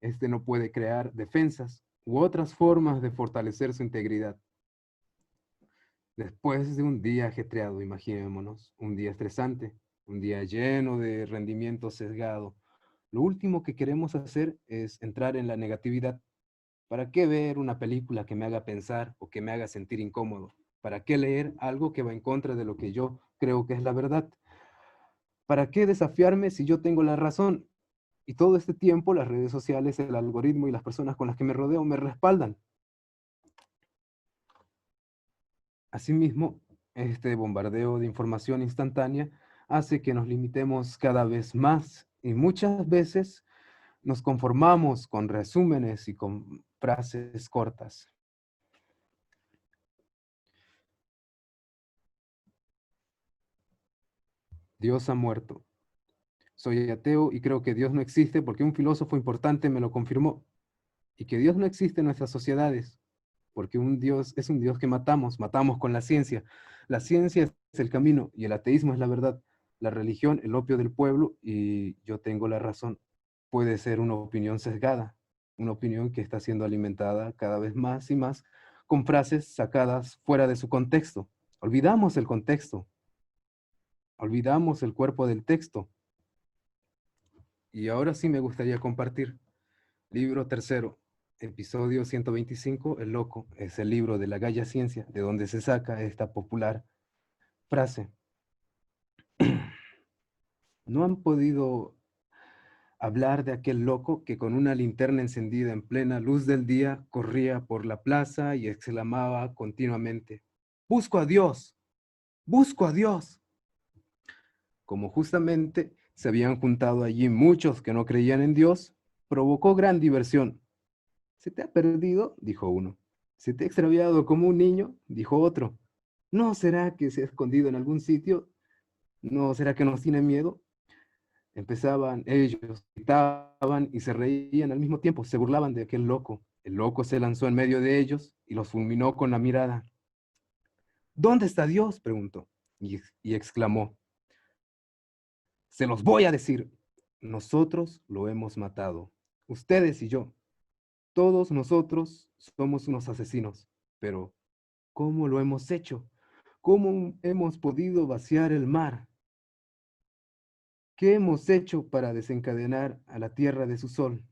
este no puede crear defensas u otras formas de fortalecer su integridad. Después de un día ajetreado, imaginémonos, un día estresante, un día lleno de rendimiento sesgado, lo último que queremos hacer es entrar en la negatividad. ¿Para qué ver una película que me haga pensar o que me haga sentir incómodo? ¿Para qué leer algo que va en contra de lo que yo creo que es la verdad? ¿Para qué desafiarme si yo tengo la razón? Y todo este tiempo las redes sociales, el algoritmo y las personas con las que me rodeo me respaldan. Asimismo, este bombardeo de información instantánea hace que nos limitemos cada vez más y muchas veces nos conformamos con resúmenes y con frases cortas. Dios ha muerto. Soy ateo y creo que Dios no existe porque un filósofo importante me lo confirmó. Y que Dios no existe en nuestras sociedades porque un Dios es un Dios que matamos con la ciencia. La ciencia es el camino y el ateísmo es la verdad. La religión, el opio del pueblo y yo tengo la razón. Puede ser una opinión sesgada, una opinión que está siendo alimentada cada vez más y más con frases sacadas fuera de su contexto. Olvidamos el contexto, olvidamos el cuerpo del texto. Y ahora sí me gustaría compartir. Libro tercero, episodio 125, El Loco, es el libro de la Gaya Ciencia, de donde se saca esta popular frase. No han podido hablar de aquel loco que con una linterna encendida en plena luz del día corría por la plaza y exclamaba continuamente: ¡Busco a Dios! ¡Busco a Dios! Como justamente se habían juntado allí muchos que no creían en Dios, provocó gran diversión. ¿Se te ha perdido?, dijo uno. ¿Se te ha extraviado como un niño?, dijo otro. ¿No será que se ha escondido en algún sitio? ¿No será que nos tiene miedo? Empezaban ellos, gritaban y se reían al mismo tiempo, se burlaban de aquel loco. El loco se lanzó en medio de ellos y los fulminó con la mirada. ¿Dónde está Dios?, preguntó, y exclamó: se los voy a decir. Nosotros lo hemos matado, ustedes y yo. Todos nosotros somos unos asesinos. Pero, ¿cómo lo hemos hecho? ¿Cómo hemos podido vaciar el mar? ¿Qué hemos hecho para desencadenar a la tierra de su sol?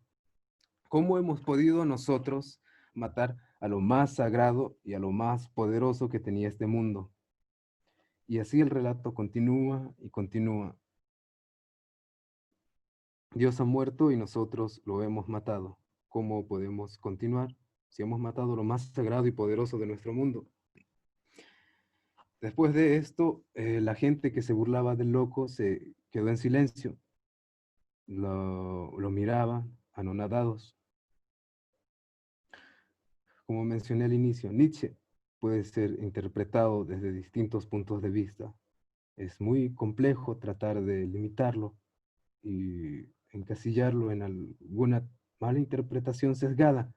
¿Cómo hemos podido nosotros matar a lo más sagrado y a lo más poderoso que tenía este mundo? Y así el relato continúa y continúa. Dios ha muerto y nosotros lo hemos matado. ¿Cómo podemos continuar si hemos matado lo más sagrado y poderoso de nuestro mundo? Después de esto, la gente que se burlaba del loco se quedó en silencio. Lo miraban, anonadados. Como mencioné al inicio, Nietzsche puede ser interpretado desde distintos puntos de vista. Es muy complejo tratar de limitarlo y encasillarlo en alguna mala interpretación sesgada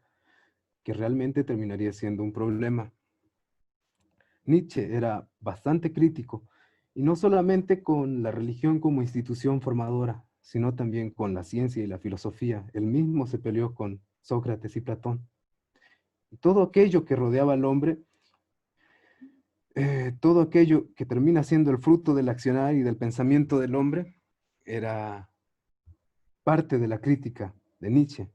que realmente terminaría siendo un problema. Nietzsche era bastante crítico, y no solamente con la religión como institución formadora, sino también con la ciencia y la filosofía. Él mismo se peleó con Sócrates y Platón. Y todo aquello que rodeaba al hombre, todo aquello que termina siendo el fruto del accionar y del pensamiento del hombre, era parte de la crítica de Nietzsche.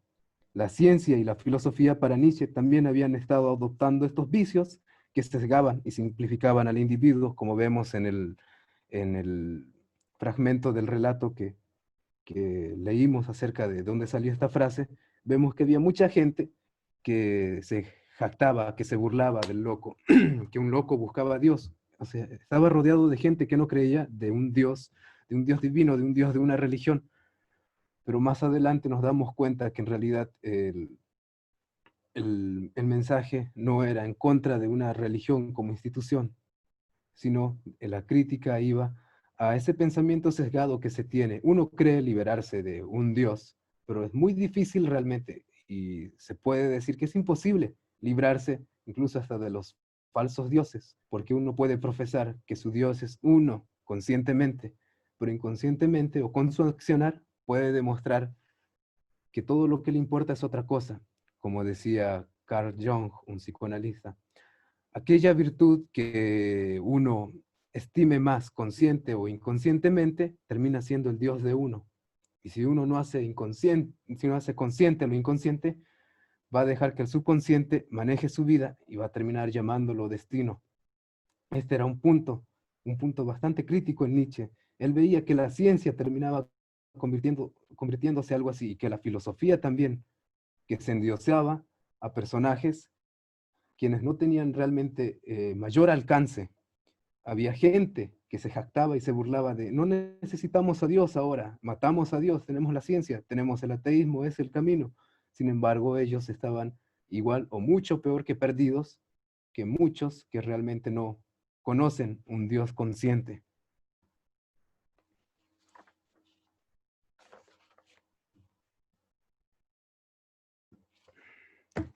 La ciencia y la filosofía para Nietzsche también habían estado adoptando estos vicios que sesgaban y simplificaban al individuo, como vemos en el fragmento del relato que leímos acerca de dónde salió esta frase. Vemos que había mucha gente que se jactaba, que se burlaba del loco, que un loco buscaba a Dios. O sea, estaba rodeado de gente que no creía de un Dios divino, de un Dios de una religión. Pero más adelante nos damos cuenta que en realidad el mensaje no era en contra de una religión como institución, sino la crítica iba a ese pensamiento sesgado que se tiene. Uno cree liberarse de un Dios, pero es muy difícil realmente, y se puede decir que es imposible librarse incluso hasta de los falsos dioses, porque uno puede profesar que su Dios es uno conscientemente, pero inconscientemente o con su accionar puede demostrar que todo lo que le importa es otra cosa, como decía Carl Jung, un psicoanalista. Aquella virtud que uno estime más consciente o inconscientemente termina siendo el Dios de uno. Y si uno no hace inconsciente, si no hace consciente lo inconsciente, va a dejar que el subconsciente maneje su vida y va a terminar llamándolo destino. Este era un punto bastante crítico en Nietzsche. Él veía que la ciencia terminaba convirtiéndose algo así, y que la filosofía también, que se endioseaba a personajes quienes no tenían realmente mayor alcance. Había gente que se jactaba y se burlaba de: no necesitamos a Dios ahora, matamos a Dios, tenemos la ciencia, tenemos el ateísmo, es el camino. Sin embargo, ellos estaban igual o mucho peor que perdidos que muchos que realmente no conocen un Dios consciente.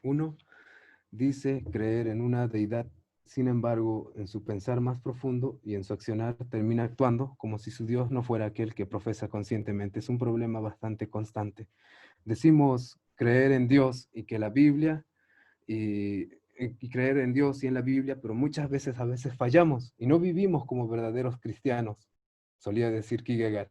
Uno dice creer en una deidad, sin embargo, en su pensar más profundo y en su accionar termina actuando como si su Dios no fuera aquel que profesa conscientemente. Es un problema bastante constante. Decimos creer en Dios y que la Biblia, y creer en Dios y en la Biblia, pero muchas veces a veces fallamos y no vivimos como verdaderos cristianos, solía decir Kierkegaard.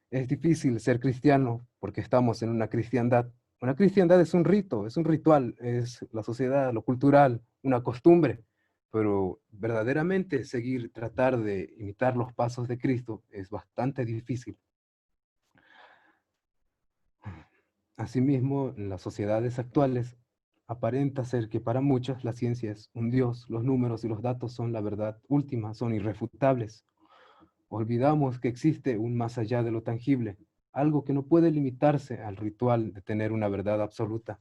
Es difícil ser cristiano porque estamos en una cristiandad. Una cristiandad es un rito, es un ritual, es la sociedad, lo cultural, una costumbre, pero verdaderamente seguir, tratar de imitar los pasos de Cristo es bastante difícil. Asimismo, en las sociedades actuales, aparenta ser que para muchos la ciencia es un Dios, los números y los datos son la verdad última, son irrefutables. Olvidamos que existe un más allá de lo tangible, algo que no puede limitarse al ritual de tener una verdad absoluta.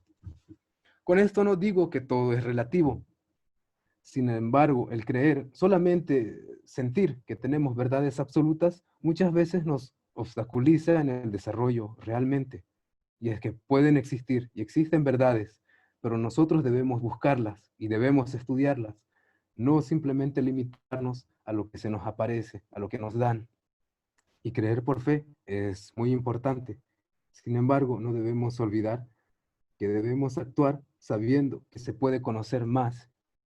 Con esto no digo que todo es relativo. Sin embargo, el creer, solamente sentir que tenemos verdades absolutas, muchas veces nos obstaculiza en el desarrollo realmente. Y es que pueden existir y existen verdades, pero nosotros debemos buscarlas y debemos estudiarlas, no simplemente limitarnos a lo que se nos aparece, a lo que nos dan. Y creer por fe es muy importante. Sin embargo, no debemos olvidar que debemos actuar sabiendo que se puede conocer más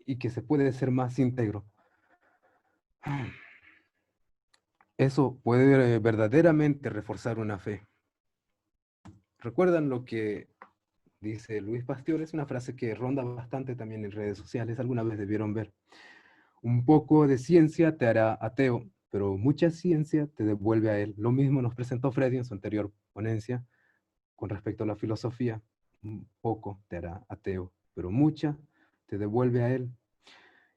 y que se puede ser más íntegro. Eso puede verdaderamente reforzar una fe. ¿Recuerdan lo que dice Luis Pasteur? Es una frase que ronda bastante también en redes sociales, alguna vez debieron ver. Un poco de ciencia te hará ateo, pero mucha ciencia te devuelve a él. Lo mismo nos presentó Freddy en su anterior ponencia con respecto a la filosofía. Un poco te hará ateo, pero mucha te devuelve a él.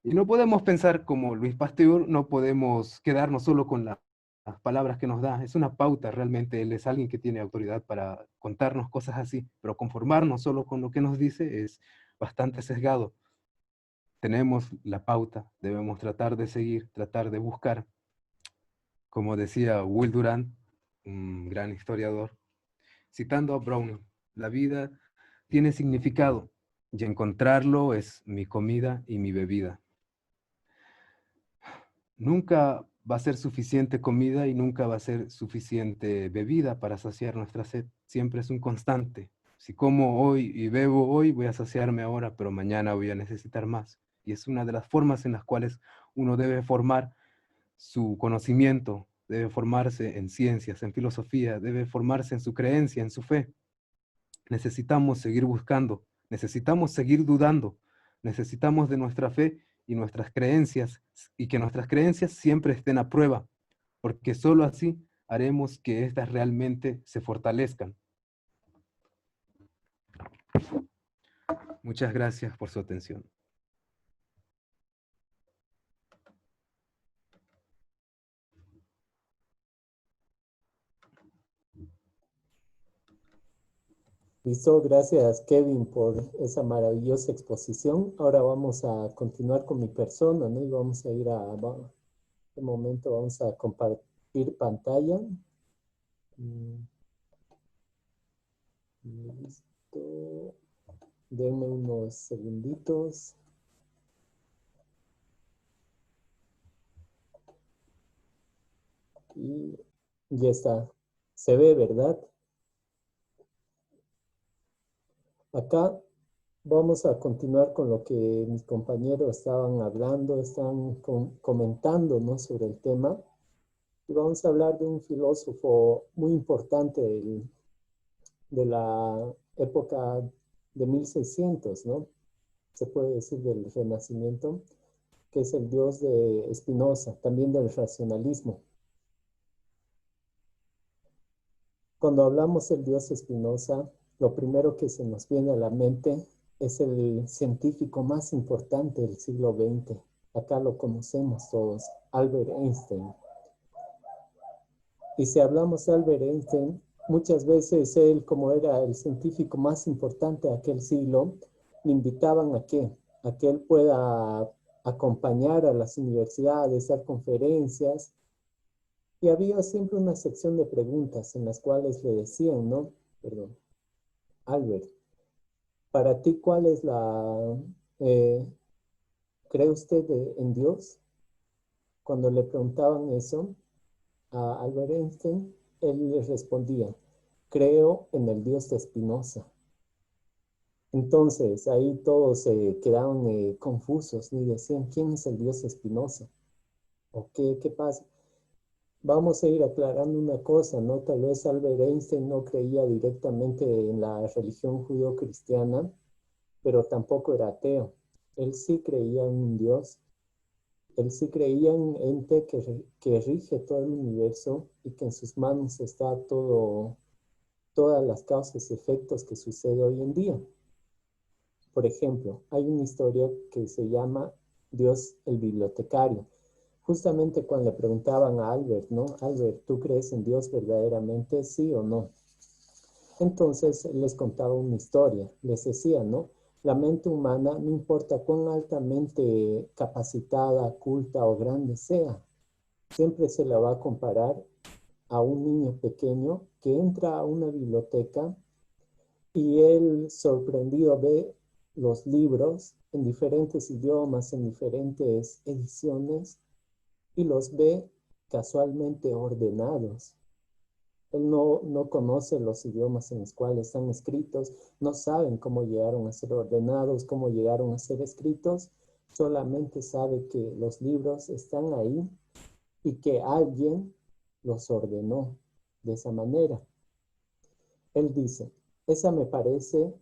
Y no podemos pensar como Luis Pasteur, no podemos quedarnos solo con las palabras que nos da. Es una pauta realmente, él es alguien que tiene autoridad para contarnos cosas así, pero conformarnos solo con lo que nos dice es bastante sesgado. Tenemos la pauta, debemos tratar de seguir, tratar de buscar. Como decía Will Durant, un gran historiador, citando a Browning, la vida tiene significado y encontrarlo es mi comida y mi bebida. Nunca va a ser suficiente comida y nunca va a ser suficiente bebida para saciar nuestra sed. Siempre es un constante. Si como hoy y bebo hoy, voy a saciarme ahora, pero mañana voy a necesitar más. Y es una de las formas en las cuales uno debe formar su conocimiento, debe formarse en ciencias, en filosofía, debe formarse en su creencia, en su fe. Necesitamos seguir buscando, necesitamos seguir dudando, necesitamos de nuestra fe y nuestras creencias, y que nuestras creencias siempre estén a prueba, porque sólo así haremos que éstas realmente se fortalezcan. Muchas gracias por su atención. Listo, gracias Kevin por esa maravillosa exposición. Ahora vamos a continuar con mi persona, ¿no? Y vamos a ir de momento vamos a compartir pantalla. Listo. Denme unos segunditos. Y ya está. Se ve, ¿verdad? Acá vamos a continuar con lo que mis compañeros estaban hablando, están comentando, ¿no? Sobre el tema. Y vamos a hablar de un filósofo muy importante de la época de 1600, ¿no? Se puede decir del Renacimiento, que es el Dios de Spinoza, también del racionalismo. Cuando hablamos del Dios Spinoza, lo primero que se nos viene a la mente es el científico más importante del siglo XX. Acá lo conocemos todos, Albert Einstein. Y si hablamos de Albert Einstein, muchas veces él, como era el científico más importante de aquel siglo, le invitaban a qué? A que él pueda acompañar a las universidades, dar conferencias. Y había siempre una sección de preguntas en las cuales le decían, ¿no? Perdón, Albert, para ti, ¿cuál es ¿cree usted en Dios? Cuando le preguntaban eso a Albert Einstein, él les respondía, creo en el Dios de Spinoza. Entonces, ahí todos se quedaron confusos y decían, ¿quién es el Dios de Spinoza? ¿O qué pasa? Vamos a ir aclarando una cosa, ¿no? Tal vez Albert Einstein no creía directamente en la religión judío-cristiana, pero tampoco era ateo. Él sí creía en un Dios, él sí creía en un ente que rige todo el universo y que en sus manos está todo todas las causas y efectos que sucede hoy en día. Por ejemplo, hay una historia que se llama Dios el bibliotecario. Justamente cuando le preguntaban a Albert, ¿no? Albert, ¿tú crees en Dios verdaderamente, sí o no? Entonces les contaba una historia, les decía, ¿no? La mente humana, no importa cuán altamente capacitada, culta o grande sea, siempre se la va a comparar a un niño pequeño que entra a una biblioteca y él sorprendido ve los libros en diferentes idiomas, en diferentes ediciones, y los ve casualmente ordenados. Él no conoce los idiomas en los cuales están escritos, no saben cómo llegaron a ser ordenados, cómo llegaron a ser escritos, solamente sabe que los libros están ahí y que alguien los ordenó de esa manera. Él dice, esa me parece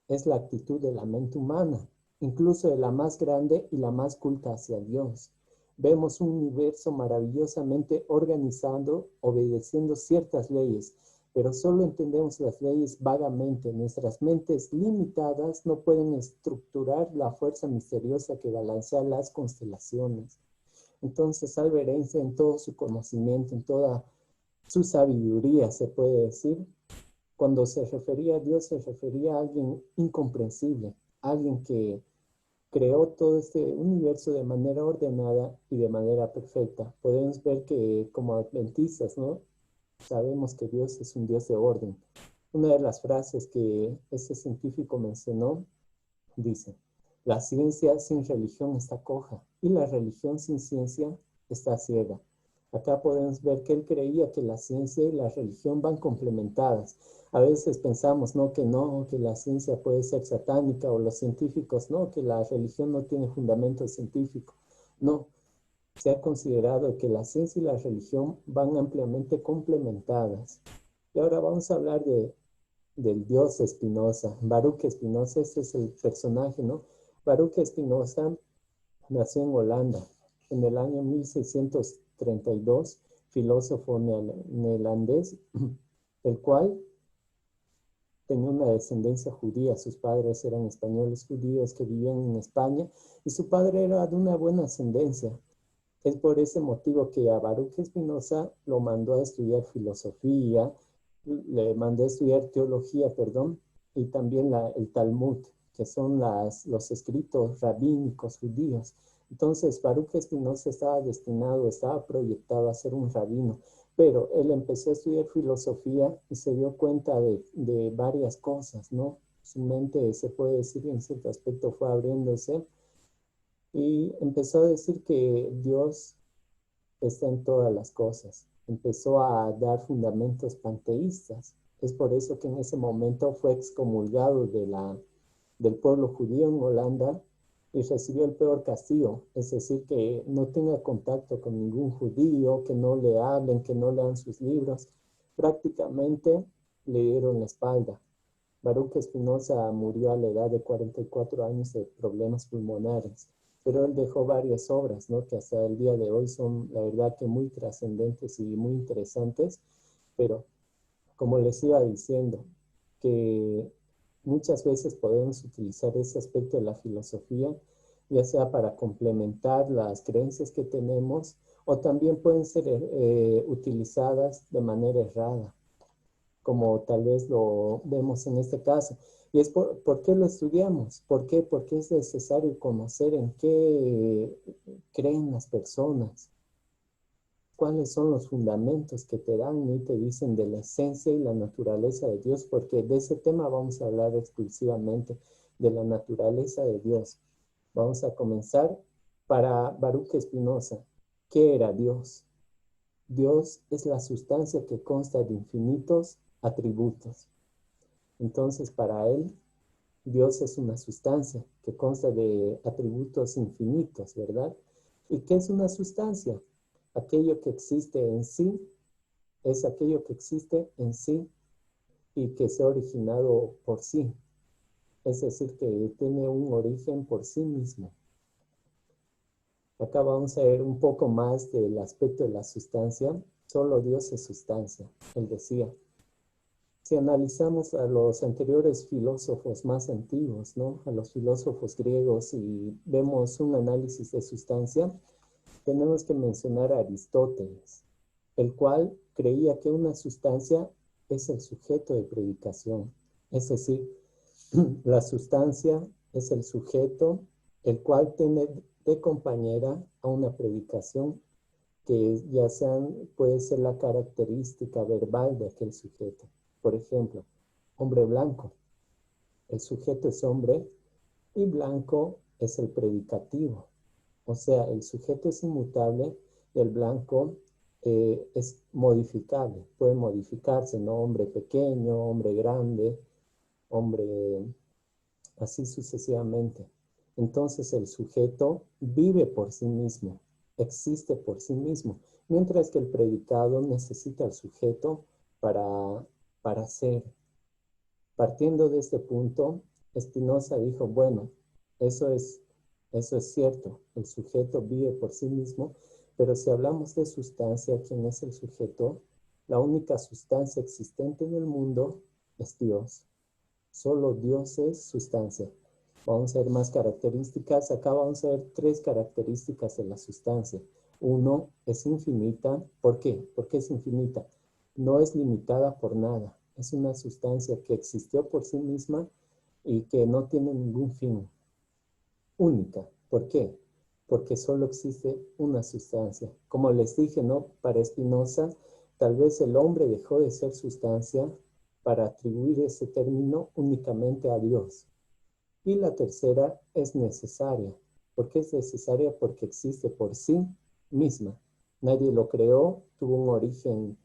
es la actitud de la mente humana, incluso de la más grande y la más culta hacia Dios. Vemos un universo maravillosamente organizado, obedeciendo ciertas leyes, pero solo entendemos las leyes vagamente. Nuestras mentes limitadas no pueden estructurar la fuerza misteriosa que balancea las constelaciones. Entonces, Albert Einstein, en todo su conocimiento, en toda su sabiduría, se puede decir, cuando se refería a Dios, se refería a alguien incomprensible, alguien que creó todo este universo de manera ordenada y de manera perfecta. Podemos ver que como adventistas, ¿no? Sabemos que Dios es un Dios de orden. Una de las frases que este científico mencionó dice, la ciencia sin religión está coja y la religión sin ciencia está ciega. Acá podemos ver que él creía que la ciencia y la religión van complementadas. A veces pensamos, no, que la ciencia puede ser satánica, o los científicos, no, que la religión no tiene fundamento científico. No, se ha considerado que la ciencia y la religión van ampliamente complementadas. Y ahora vamos a hablar del Dios Spinoza, Baruch Spinoza. Este es el personaje, ¿no? Baruch Spinoza nació en Holanda en el año 1632, filósofo neerlandés, el cual tenía una descendencia judía. Sus padres eran españoles judíos que vivían en España y su padre era de una buena ascendencia. Es por ese motivo que a Baruch Spinoza lo mandó a estudiar filosofía, le mandó a estudiar teología, perdón, y también el Talmud, que son los escritos rabínicos judíos. Entonces, Baruch Spinoza estaba destinado, estaba proyectado a ser un rabino, pero él empezó a estudiar filosofía y se dio cuenta de varias cosas, ¿no? Su mente, se puede decir, en cierto aspecto fue abriéndose y empezó a decir que Dios está en todas las cosas. Empezó a dar fundamentos panteístas. Es por eso que en ese momento fue excomulgado del pueblo judío en Holanda y recibió el peor castigo, es decir, que no tenga contacto con ningún judío, que no le hablen, que no lean sus libros. Prácticamente le dieron la espalda. Baruch Spinoza murió a la edad de 44 años de problemas pulmonares, pero él dejó varias obras, ¿no? Que hasta el día de hoy son, la verdad, que muy trascendentes y muy interesantes, pero como les iba diciendo, que muchas veces podemos utilizar ese aspecto de la filosofía, ya sea para complementar las creencias que tenemos, o también pueden ser utilizadas de manera errada, como tal vez lo vemos en este caso. Y es por qué lo estudiamos. ¿Por qué? Porque es necesario conocer en qué creen las personas, cuáles son los fundamentos que te dan y te dicen de la esencia y la naturaleza de Dios, porque de ese tema vamos a hablar exclusivamente, de la naturaleza de Dios. Vamos a comenzar para Baruch Spinoza. ¿Qué era Dios? Dios es la sustancia que consta de infinitos atributos. Entonces, para él, Dios es una sustancia que consta de atributos infinitos, ¿verdad? ¿Y qué es una sustancia? Aquello que existe en sí, es aquello que existe en sí y que se ha originado por sí. Es decir, que tiene un origen por sí mismo. Acá vamos a ver un poco más del aspecto de la sustancia. Solo Dios es sustancia. Él decía, Si analizamos a los anteriores filósofos más antiguos, ¿no? A los filósofos griegos y vemos un análisis de sustancia, tenemos que mencionar a Aristóteles, el cual creía que una sustancia es el sujeto de predicación. Es decir, la sustancia es el sujeto, el cual tiene de compañera a una predicación que ya puede ser la característica verbal de aquel sujeto. Por ejemplo, hombre blanco. El sujeto es hombre y blanco es el predicativo. O sea, el sujeto es inmutable y el blanco es modificable. Puede modificarse, ¿no? Hombre pequeño, hombre grande, hombre así sucesivamente. Entonces el sujeto vive por sí mismo, existe por sí mismo, mientras que el predicado necesita al sujeto para ser. Partiendo de este punto, Spinoza dijo, bueno, eso es, eso es cierto, el sujeto vive por sí mismo, pero si hablamos de sustancia, ¿quién es el sujeto? La única sustancia existente en el mundo es Dios. Solo Dios es sustancia. Vamos a ver más características. Acá vamos a ver 3 características de la sustancia. Uno, es infinita. ¿Por qué? Porque es infinita. No es limitada por nada. Es una sustancia que existió por sí misma y que no tiene ningún fin. Única. ¿Por qué? Porque solo existe una sustancia. Como les dije, ¿no? Para Spinoza, tal vez el hombre dejó de ser sustancia para atribuir ese término únicamente a Dios. Y la tercera es necesaria. ¿Por qué es necesaria? Porque existe por sí misma. Nadie lo creó, tuvo un origen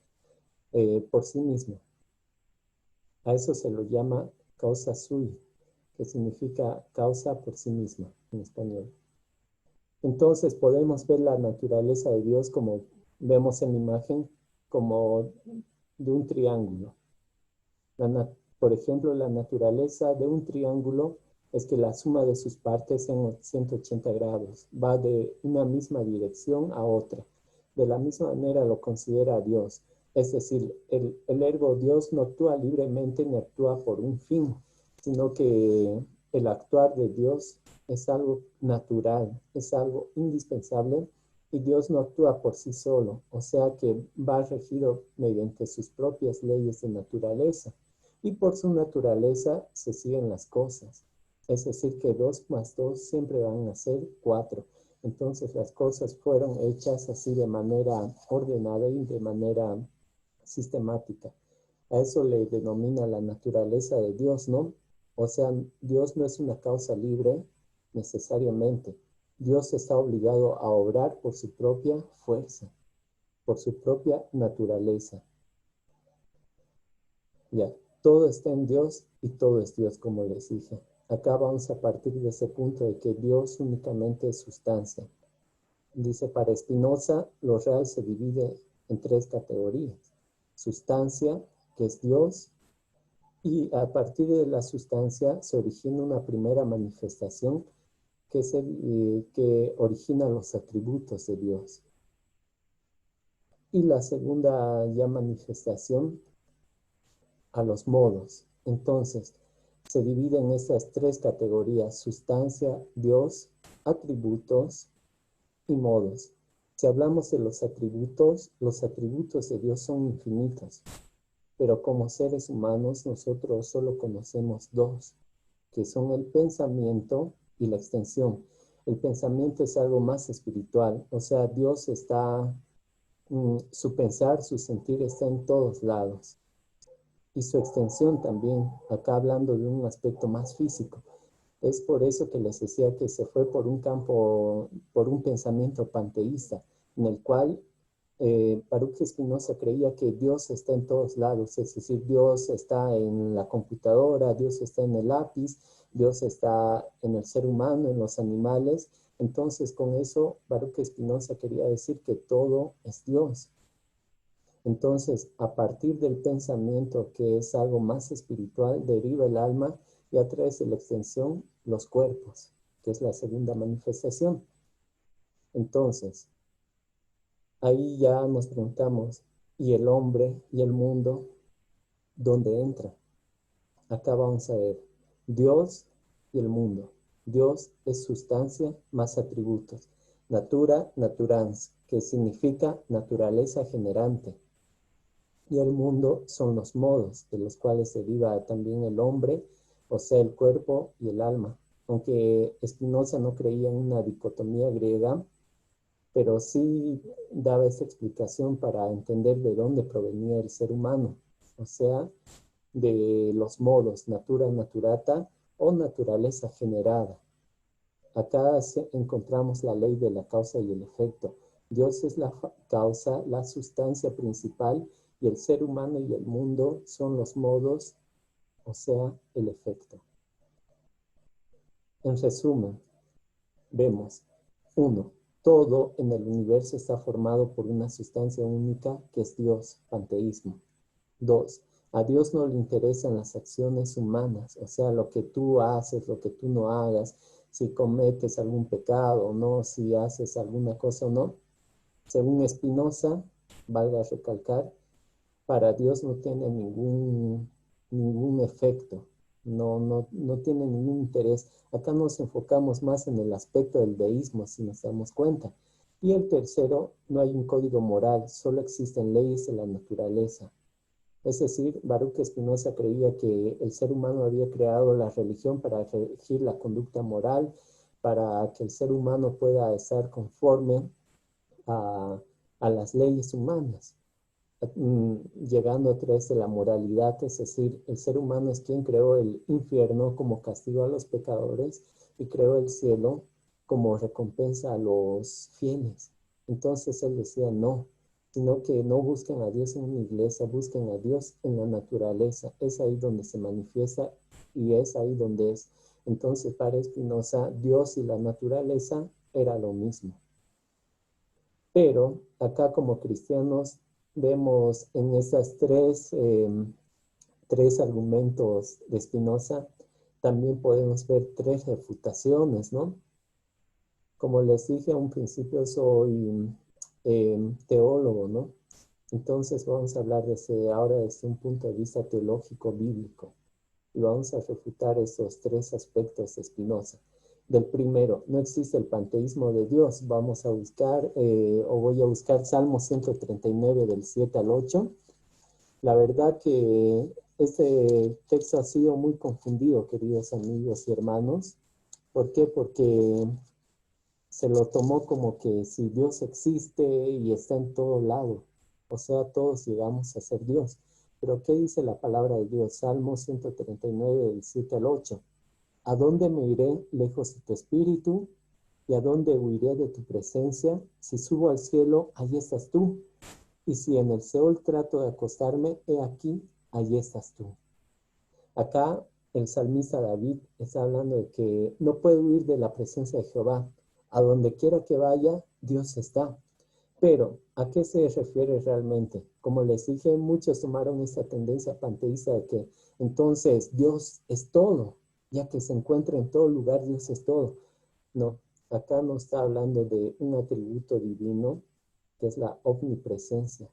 por sí mismo. A eso se lo llama causa sui, que significa causa por sí misma en español. Entonces podemos ver la naturaleza de Dios como vemos en la imagen, como de un triángulo. Por ejemplo, la naturaleza de un triángulo es que la suma de sus partes es en 180 grados, va de una misma dirección a otra. De la misma manera lo considera Dios. Es decir, el ergo Dios no actúa libremente ni actúa por un fin, sino que el actuar de Dios es algo natural, es algo indispensable y Dios no actúa por sí solo, o sea que va regido mediante sus propias leyes de naturaleza y por su naturaleza se siguen las cosas. Es decir, que 2 más 2 siempre van a ser 4. Entonces las cosas fueron hechas así de manera ordenada y de manera sistemática. A eso le denomina la naturaleza de Dios, ¿no? O sea, Dios no es una causa libre necesariamente. Dios está obligado a obrar por su propia fuerza, por su propia naturaleza. Ya, todo está en Dios y todo es Dios, como les dije. Acá vamos a partir de ese punto de que Dios únicamente es sustancia. Dice, para Spinoza, lo real se divide en 3 categorías. Sustancia, que es Dios, y a partir de la sustancia se origina una primera manifestación que es que origina los atributos de Dios. Y la segunda ya manifestación a los modos. Entonces, se divide en estas 3 categorías: sustancia, Dios, atributos y modos. Si hablamos de los atributos de Dios son infinitos, pero como seres humanos nosotros solo conocemos 2, que son el pensamiento y la extensión. El pensamiento es algo más espiritual, o sea, Dios está, su pensar, su sentir está en todos lados. Y su extensión también, acá hablando de un aspecto más físico. Es por eso que les decía que se fue por un campo, por un pensamiento panteísta, en el cual Baruch Spinoza creía que Dios está en todos lados, es decir, Dios está en la computadora, Dios está en el lápiz, Dios está en el ser humano, en los animales. Entonces, con eso, Baruch Spinoza quería decir que todo es Dios. Entonces, a partir del pensamiento, que es algo más espiritual, deriva el alma y a través de la extensión, los cuerpos, que es la segunda manifestación. Entonces, ahí ya nos preguntamos, ¿y el hombre y el mundo? ¿Dónde entra? Acá vamos a ver Dios y el mundo. Dios es sustancia más atributos. Natura, naturans, que significa naturaleza generante. Y el mundo son los modos, de los cuales deriva también el hombre, o sea, el cuerpo y el alma. Aunque Spinoza no creía en una dicotomía griega, pero sí daba esa explicación para entender de dónde provenía el ser humano, o sea, de los modos, natura naturata o naturaleza generada. Acá encontramos la ley de la causa y el efecto. Dios es la causa, la sustancia principal, y el ser humano y el mundo son los modos, o sea, el efecto. En resumen, vemos, 1. Todo en el universo está formado por una sustancia única que es Dios, panteísmo. 2. A Dios no le interesan las acciones humanas, o sea, lo que tú haces, lo que tú no hagas, si cometes algún pecado o no, si haces alguna cosa o no. Según Spinoza, valga recalcar, para Dios no tiene ningún efecto, no tiene ningún interés. Acá nos enfocamos más en el aspecto del deísmo, si nos damos cuenta. Y el tercero, no hay un código moral, solo existen leyes de la naturaleza. Es decir, Baruch Spinoza creía que el ser humano había creado la religión para regir la conducta moral, para que el ser humano pueda estar conforme a, a las leyes humanas, llegando a través de la moralidad. Es decir, el ser humano es quien creó el infierno como castigo a los pecadores y creó el cielo como recompensa a los fieles. Entonces él decía no, sino que no busquen a Dios en una iglesia, busquen a Dios en la naturaleza. Es ahí donde se manifiesta y es ahí donde es. Entonces, para Spinoza, Dios y la naturaleza era lo mismo. Pero acá como cristianos vemos en esas tres argumentos de Spinoza, también podemos ver tres refutaciones, ¿no? Como les dije a un principio, soy teólogo, ¿no? Entonces vamos a hablar ahora desde un punto de vista teológico bíblico y vamos a refutar esos tres aspectos de Spinoza. Del primero, no existe el panteísmo de Dios. Vamos a buscar, voy a buscar Salmo 139 del 7 al 8. La verdad que este texto ha sido muy confundido, queridos amigos y hermanos. ¿Por qué? Porque se lo tomó como que si Dios existe y está en todo lado, o sea, todos llegamos a ser Dios. Pero ¿qué dice la palabra de Dios? Salmo 139, del 7 al 8. ¿A dónde me iré lejos de tu espíritu? ¿Y a dónde huiré de tu presencia? Si subo al cielo, allí estás tú. Y si en el Seol trato de acostarme, he aquí, allí estás tú. Acá el salmista David está hablando de que no puede huir de la presencia de Jehová. A donde quiera que vaya, Dios está. Pero, ¿a qué se refiere realmente? Como les dije, muchos tomaron esta tendencia panteísta de que entonces Dios es todo, ya que se encuentra en todo lugar, Dios es todo. No, acá no está hablando de un atributo divino, que es la omnipresencia.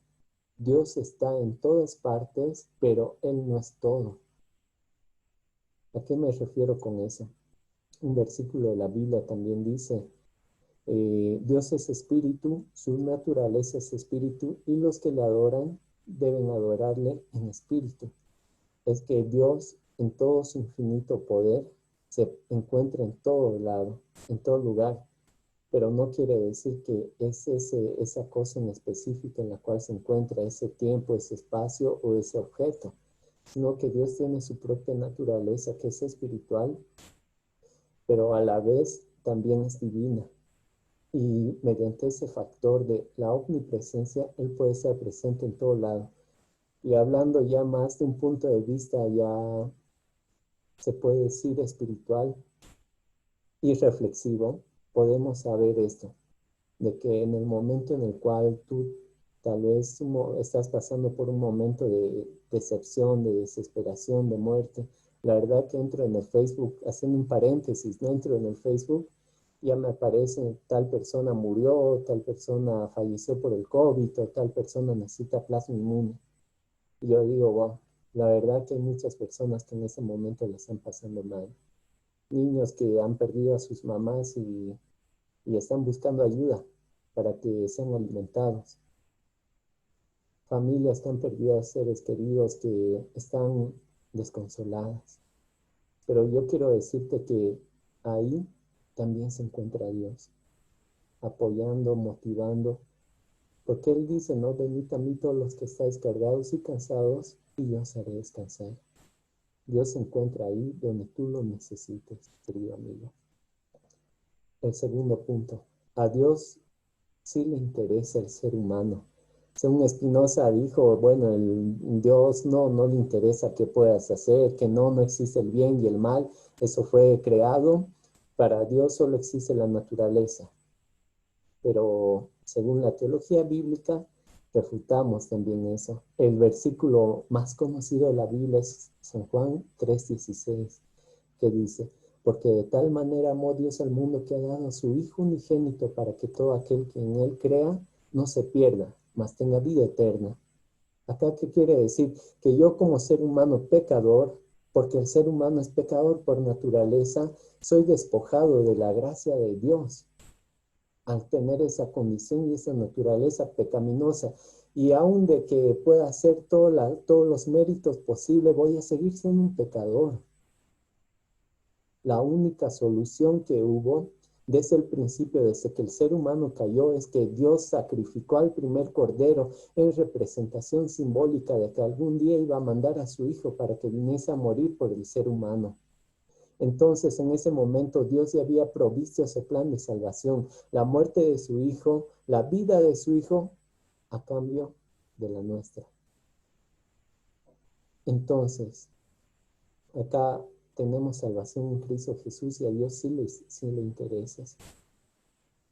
Dios está en todas partes, pero Él no es todo. ¿A qué me refiero con eso? Un versículo de la Biblia también dice, Dios es espíritu, su naturaleza es espíritu, y los que le adoran deben adorarle en espíritu. Es que Dios, en todo su infinito poder, se encuentra en todo lado, en todo lugar, pero no quiere decir que es esa cosa en específico en la cual se encuentra ese tiempo, ese espacio o ese objeto, sino que Dios tiene su propia naturaleza, que es espiritual, pero a la vez también es divina. Y mediante ese factor de la omnipresencia, Él puede estar presente en todo lado. Y hablando ya más de un punto de vista ya se puede decir espiritual y reflexivo, podemos saber esto, de que en el momento en el cual tú tal vez estás pasando por un momento de decepción, de desesperación, de muerte, la verdad que entro en el Facebook, haciendo un paréntesis, no entro en el Facebook, ya me aparece tal persona murió, tal persona falleció por el COVID, o tal persona necesita plasma inmune. Y yo digo, wow, La verdad que hay muchas personas que en ese momento le están pasando mal. Niños que han perdido a sus mamás y están buscando ayuda para que sean alimentados. Familias que han perdido a seres queridos que están desconsoladas. Pero yo quiero decirte que ahí también se encuentra Dios, apoyando, motivando, porque Él dice, no, venid a mí todos los que estáis cargados y cansados, y yo os haré descansar. Dios se encuentra ahí donde tú lo necesites, querido amigo. El segundo punto, a Dios sí le interesa el ser humano. Según Spinoza dijo, bueno, el Dios no le interesa qué puedas hacer, que no existe el bien y el mal, eso fue creado. Para Dios solo existe la naturaleza. Pero según la teología bíblica, refutamos también eso. El versículo más conocido de la Biblia es San Juan 3:16, que dice, porque de tal manera amó Dios al mundo que ha dado a su Hijo unigénito para que todo aquel que en Él crea no se pierda, mas tenga vida eterna. Acá, ¿qué quiere decir? Que yo como ser humano pecador, porque el ser humano es pecador por naturaleza, soy despojado de la gracia de Dios al tener esa condición y esa naturaleza pecaminosa. Y aun de que pueda hacer todos los méritos posibles, voy a seguir siendo un pecador. La única solución que hubo desde el principio, desde que el ser humano cayó, es que Dios sacrificó al primer cordero en representación simbólica de que algún día iba a mandar a su Hijo para que viniese a morir por el ser humano. Entonces, en ese momento, Dios ya había provisto ese plan de salvación, la muerte de su Hijo, la vida de su Hijo, a cambio de la nuestra. Entonces, acá tenemos salvación en Cristo Jesús y a Dios sí le interesa.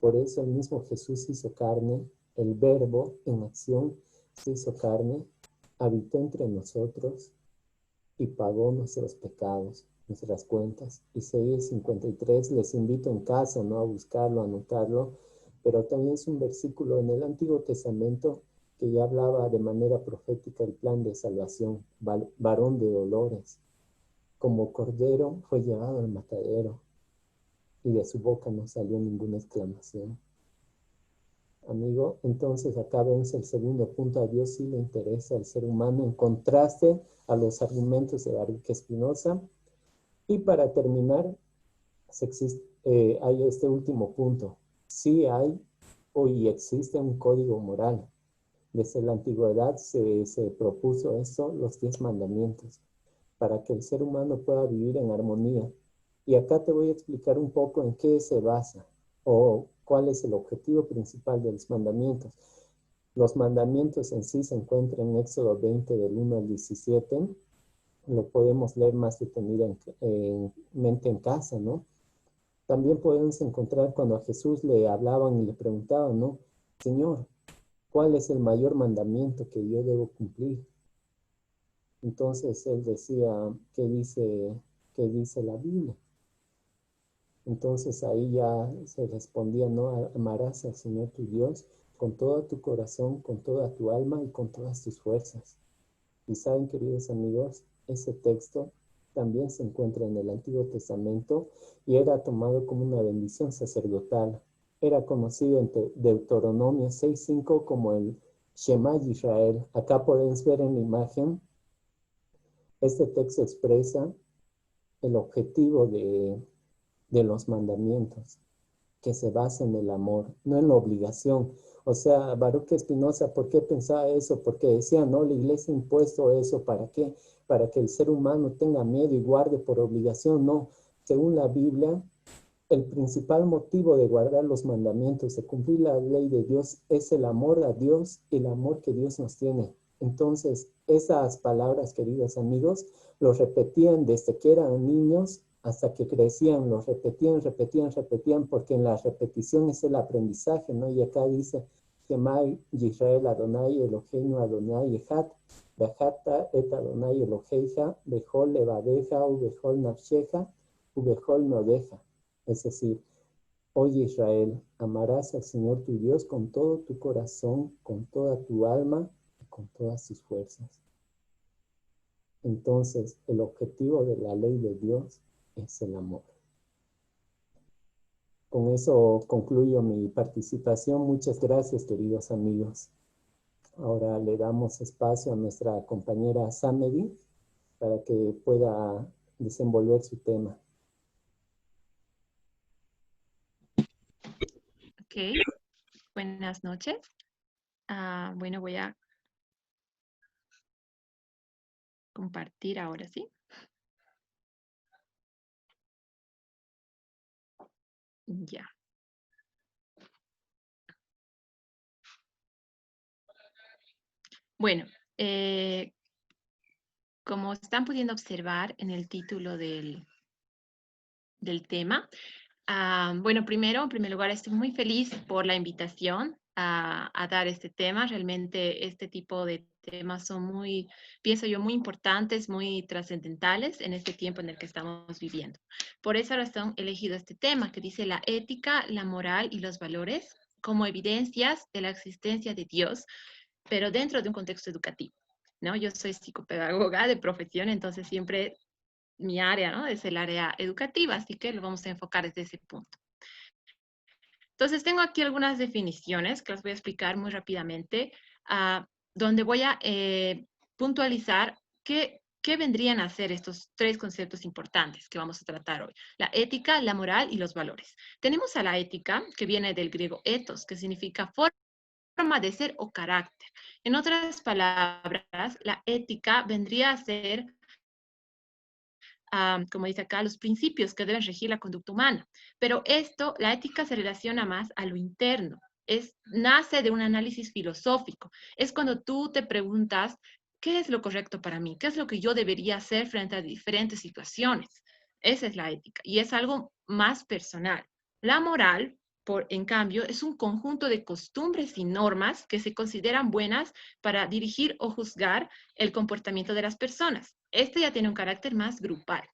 Por eso el mismo Jesús hizo carne, el Verbo en acción se hizo carne, habitó entre nosotros y pagó nuestros pecados, nuestras cuentas. Isaías 53, les invito en casa, ¿no?, a buscarlo, a anotarlo, pero también es un versículo en el Antiguo Testamento que ya hablaba de manera profética el plan de salvación, varón de dolores. Como cordero fue llevado al matadero y de su boca no salió ninguna exclamación. Amigo, entonces acá vemos el segundo punto, a Dios sí le interesa el ser humano en contraste a los argumentos de Baruch Spinoza. Y para terminar, hay este último punto. Sí hay y existe un código moral. Desde la antigüedad se propuso eso, los 10 mandamientos, para que el ser humano pueda vivir en armonía. Y acá te voy a explicar un poco en qué se basa o cuál es el objetivo principal de los mandamientos. Los mandamientos en sí se encuentran en Éxodo 20, del 1 al 17. Lo podemos leer más detenidamente en casa, ¿no? También podemos encontrar cuando a Jesús le hablaban y le preguntaban, ¿no? Señor, ¿cuál es el mayor mandamiento que yo debo cumplir? Entonces él decía, ¿qué dice la Biblia? Entonces ahí ya se respondía, ¿no? Amarás al Señor tu Dios con todo tu corazón, con toda tu alma y con todas tus fuerzas. Y saben, queridos amigos, ese texto también se encuentra en el Antiguo Testamento y era tomado como una bendición sacerdotal. Era conocido en Deuteronomio 6:5 como el Shema Israel. Acá podéis ver en la imagen, este texto expresa el objetivo de los mandamientos, que se basa en el amor, no en la obligación. O sea, Baruch Spinoza, ¿por qué pensaba eso? Porque decía, no, la iglesia ha impuesto eso, ¿para qué? Para que el ser humano tenga miedo y guarde por obligación. No, según la Biblia, el principal motivo de guardar los mandamientos, de cumplir la ley de Dios, es el amor a Dios y el amor que Dios nos tiene. Entonces, esas palabras, queridos amigos, los repetían desde que eran niños hasta que crecían, los repetían, porque en la repetición es el aprendizaje, ¿no? Y acá dice, Shema Yisrael Adonai Eloheinu Adonai Echad, V'achata et Adonai Eloheija, Bechol levadeja, ubechol nafsheja, ubechol nodeja. Es decir, oye Israel, amarás al Señor tu Dios con todo tu corazón, con toda tu alma y con todas tus fuerzas. Entonces, el objetivo de la ley de Dios es el amor. Con eso concluyo mi participación. Muchas gracias, queridos amigos. Ahora le damos espacio a nuestra compañera Samedi para que pueda desenvolver su tema. Ok, buenas noches. Bueno, voy a compartir ahora, ¿sí? Ya. Bueno, como están pudiendo observar en el título del tema, bueno, en primer lugar, estoy muy feliz por la invitación a dar este tema. Realmente este tipo de temas son muy, pienso yo, muy importantes, muy trascendentales en este tiempo en el que estamos viviendo. Por esa razón he elegido este tema que dice la ética, la moral y los valores como evidencias de la existencia de Dios, pero dentro de un contexto educativo, ¿no? Yo soy psicopedagoga de profesión, entonces siempre mi área, ¿no? Es el área educativa, así que lo vamos a enfocar desde ese punto. Entonces, tengo aquí algunas definiciones que las voy a explicar muy rápidamente, donde voy a puntualizar qué vendrían a ser estos tres conceptos importantes que vamos a tratar hoy. La ética, la moral y los valores. Tenemos a la ética, que viene del griego ethos, que significa forma de ser o carácter. En otras palabras, la ética vendría a ser como dice acá, los principios que deben regir la conducta humana. Pero esto, la ética se relaciona más a lo interno, nace de un análisis filosófico. Es cuando tú te preguntas, ¿qué es lo correcto para mí? ¿Qué es lo que yo debería hacer frente a diferentes situaciones? Esa es la ética y es algo más personal. La moral, en cambio, es un conjunto de costumbres y normas que se consideran buenas para dirigir o juzgar el comportamiento de las personas. Este ya tiene un carácter más grupal.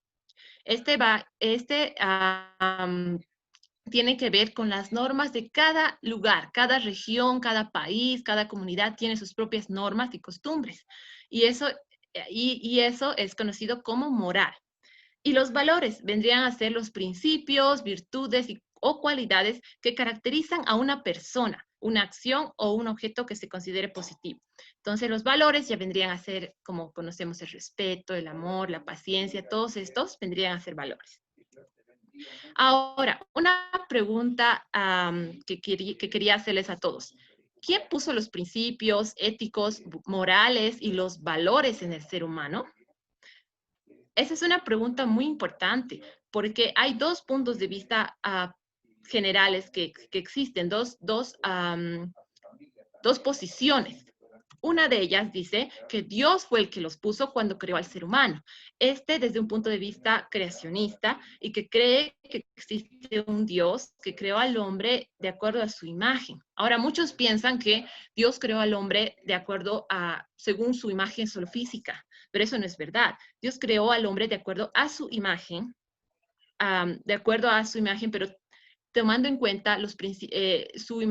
Tiene que ver con las normas de cada lugar, cada región, cada país, cada comunidad tiene sus propias normas y costumbres. Y eso es conocido como moral. Y los valores vendrían a ser los principios, virtudes o cualidades que caracterizan a una persona, una acción o un objeto que se considere positivo. Entonces, los valores ya vendrían a ser, como conocemos, el respeto, el amor, la paciencia, todos estos vendrían a ser valores. Ahora, una pregunta que quería hacerles a todos. ¿Quién puso los principios éticos, morales y los valores en el ser humano? Esa es una pregunta muy importante, porque hay dos puntos de vista generales que existen, dos posiciones. Una de ellas dice que Dios fue el que los puso cuando creó al ser humano. Desde un punto de vista creacionista y que cree que existe un Dios que creó al hombre de acuerdo a su imagen. Ahora, muchos piensan que Dios creó al hombre según su imagen solo física, pero eso no es verdad. Dios creó al hombre de acuerdo a su imagen, pero tomando en cuenta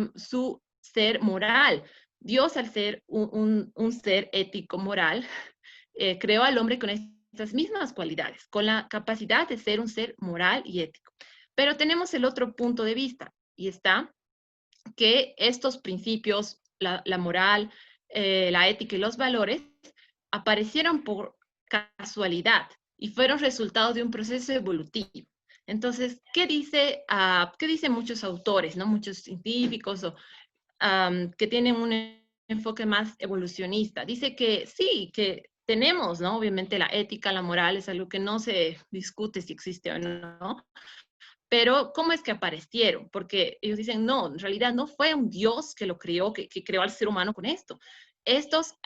su ser moral. Dios, al ser un ser ético, moral, creó al hombre con estas mismas cualidades, con la capacidad de ser un ser moral y ético. Pero tenemos el otro punto de vista, y está que estos principios, la moral, la ética y los valores, aparecieron por casualidad y fueron resultado de un proceso evolutivo. Entonces, ¿qué dicen muchos autores, ¿no? Muchos científicos que tienen un enfoque más evolucionista? Dice que sí, que tenemos, ¿no? Obviamente la ética, la moral es algo que no se discute si existe o no, pero ¿cómo es que aparecieron? Porque ellos dicen, no, en realidad no fue un Dios que lo creó, que creó al ser humano con esto. Estos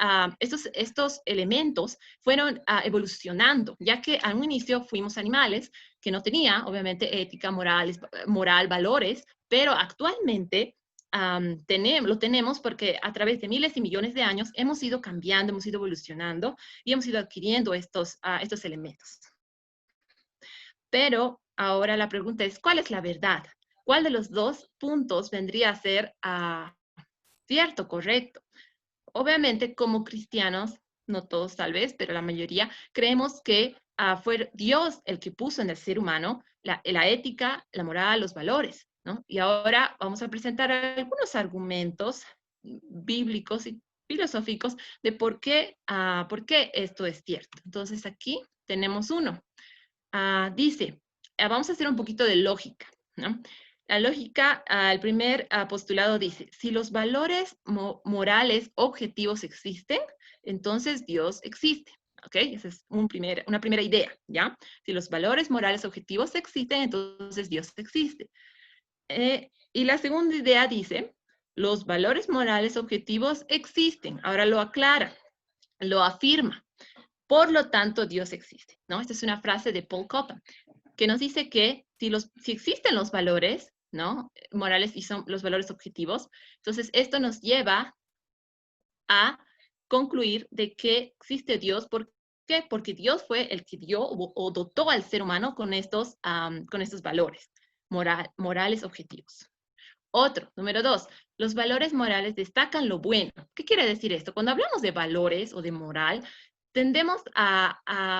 elementos fueron evolucionando, ya que a un inicio fuimos animales que no tenía, obviamente, ética, moral, valores, pero actualmente lo tenemos porque a través de miles y millones de años hemos ido cambiando, hemos ido evolucionando y hemos ido adquiriendo estos elementos. Pero ahora la pregunta es, ¿cuál es la verdad? ¿Cuál de los dos puntos vendría a ser cierto, correcto? Obviamente, como cristianos, no todos tal vez, pero la mayoría, creemos que fue Dios el que puso en el ser humano la ética, la moral, los valores, ¿no? Y ahora vamos a presentar algunos argumentos bíblicos y filosóficos de por qué esto es cierto. Entonces aquí tenemos uno. Dice, vamos a hacer un poquito de lógica, ¿no? La lógica, el primer postulado dice, si los valores morales objetivos existen, entonces Dios existe. ¿Ok? Esa es una primera idea, ¿ya? Si los valores morales objetivos existen, entonces Dios existe. Y la segunda idea dice, los valores morales objetivos existen. Ahora lo aclara, lo afirma. Por lo tanto, Dios existe, ¿no? Esta es una frase de Paul Copan, que nos dice que si existen los valores, ¿no? Morales y son los valores objetivos, entonces esto nos lleva a concluir de que existe Dios. ¿Por qué? Porque Dios fue el que dio o dotó al ser humano con estos valores morales objetivos. Otro, número 2, los valores morales destacan lo bueno. ¿Qué quiere decir esto? Cuando hablamos de valores o de moral,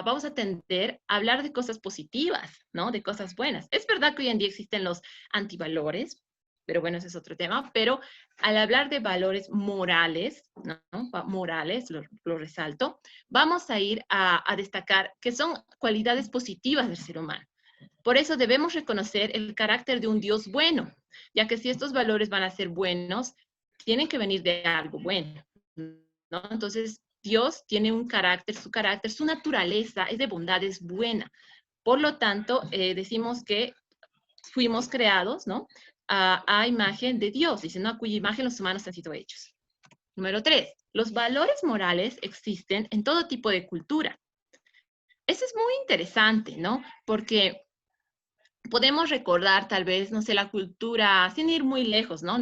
vamos a tender a hablar de cosas positivas, ¿no? De cosas buenas. Es verdad que hoy en día existen los antivalores, pero bueno, ese es otro tema, pero al hablar de valores morales, ¿no? Morales, lo resalto, vamos a ir a destacar que son cualidades positivas del ser humano. Por eso debemos reconocer el carácter de un Dios bueno, ya que si estos valores van a ser buenos, tienen que venir de algo bueno, ¿no? Entonces, Dios tiene un carácter, su naturaleza es de bondad, es buena. Por lo tanto, decimos que fuimos creados, ¿no? A imagen de Dios, diciendo a cuya imagen los humanos han sido hechos. Número 3, los valores morales existen en todo tipo de cultura. Eso es muy interesante, ¿no? Porque podemos recordar tal vez, no sé, la cultura, sin ir muy lejos, ¿no?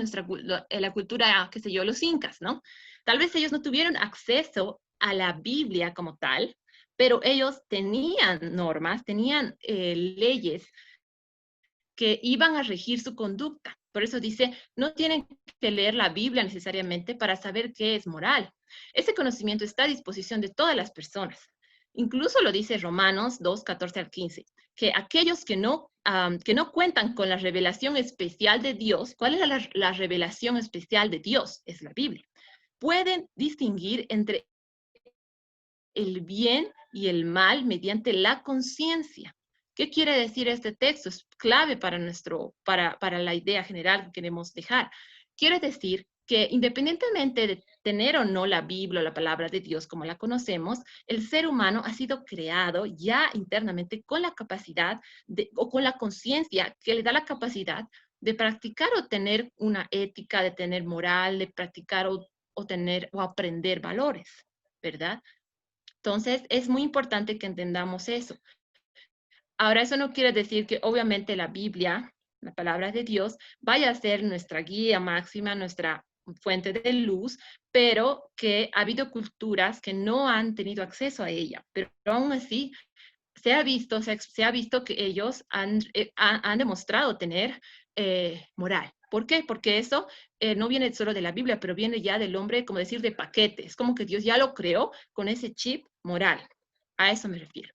La cultura, qué sé yo, los incas, ¿no? Tal vez ellos no tuvieron acceso a la Biblia como tal, pero ellos tenían normas, tenían leyes que iban a regir su conducta. Por eso dice, no tienen que leer la Biblia necesariamente para saber qué es moral. Ese conocimiento está a disposición de todas las personas. Incluso lo dice Romanos 2, 14 al 15, que aquellos que no cuentan con la revelación especial de Dios, ¿cuál es la revelación especial de Dios? Es la Biblia. Pueden distinguir entre el bien y el mal mediante la conciencia. ¿Qué quiere decir este texto? Es clave para la idea general que queremos dejar. Quiere decir que independientemente de tener o no la Biblia o la palabra de Dios como la conocemos, el ser humano ha sido creado ya internamente con la capacidad o con la conciencia que le da la capacidad de practicar o tener una ética, de tener moral, de practicar o tener o aprender valores, ¿verdad? Entonces, es muy importante que entendamos eso. Ahora, eso no quiere decir que obviamente la Biblia, la palabra de Dios, vaya a ser nuestra guía máxima, nuestra fuente de luz, pero que ha habido culturas que no han tenido acceso a ella. Pero aún así, se ha visto que ellos han demostrado tener moral. ¿Por qué? Porque eso no viene solo de la Biblia, pero viene ya del hombre, como decir, de paquete. Es como que Dios ya lo creó con ese chip moral. A eso me refiero.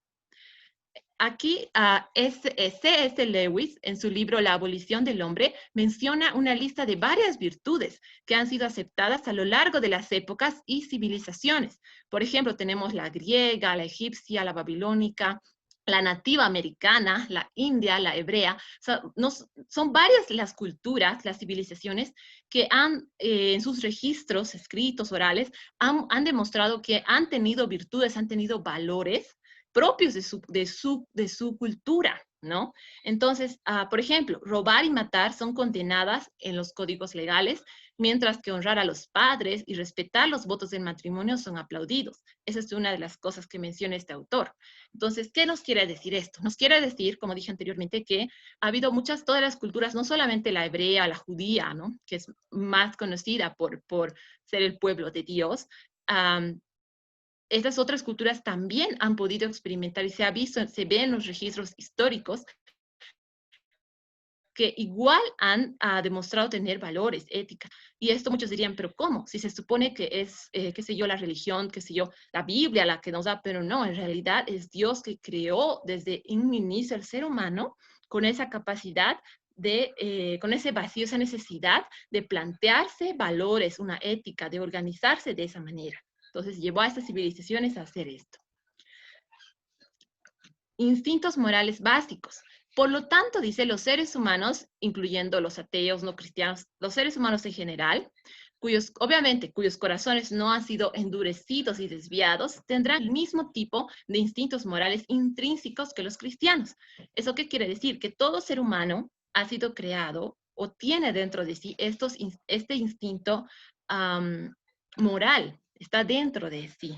Aquí, C.S. Lewis, en su libro La abolición del hombre, menciona una lista de varias virtudes que han sido aceptadas a lo largo de las épocas y civilizaciones. Por ejemplo, tenemos la griega, la egipcia, la babilónica, la nativa americana, la india, la hebrea. Son varias las culturas, las civilizaciones que en sus registros escritos, orales, han demostrado que han tenido virtudes, han tenido valores propios de su cultura, ¿no? Entonces, por ejemplo, robar y matar son condenadas en los códigos legales, mientras que honrar a los padres y respetar los votos del matrimonio son aplaudidos. Esa es una de las cosas que menciona este autor. Entonces, ¿qué nos quiere decir esto? Nos quiere decir, como dije anteriormente, que ha habido todas las culturas, no solamente la hebrea, la judía, ¿no? Que es más conocida por ser el pueblo de Dios, estas otras culturas también han podido experimentar y se ve en los registros históricos que igual han demostrado tener valores, ética. Y esto muchos dirían, pero ¿cómo? Si se supone que es, qué sé yo, la religión, qué sé yo, la Biblia la que nos da, pero no, en realidad es Dios que creó desde un inicio al ser humano con esa capacidad con ese vacío, esa necesidad de plantearse valores, una ética, de organizarse de esa manera. Entonces llevó a estas civilizaciones a hacer esto. Instintos morales básicos. Por lo tanto, dice, los seres humanos, incluyendo los ateos, no cristianos, los seres humanos en general, obviamente, cuyos corazones no han sido endurecidos y desviados, tendrán el mismo tipo de instintos morales intrínsecos que los cristianos. ¿Eso qué quiere decir? Que todo ser humano ha sido creado o tiene dentro de sí este instinto moral, está dentro de sí,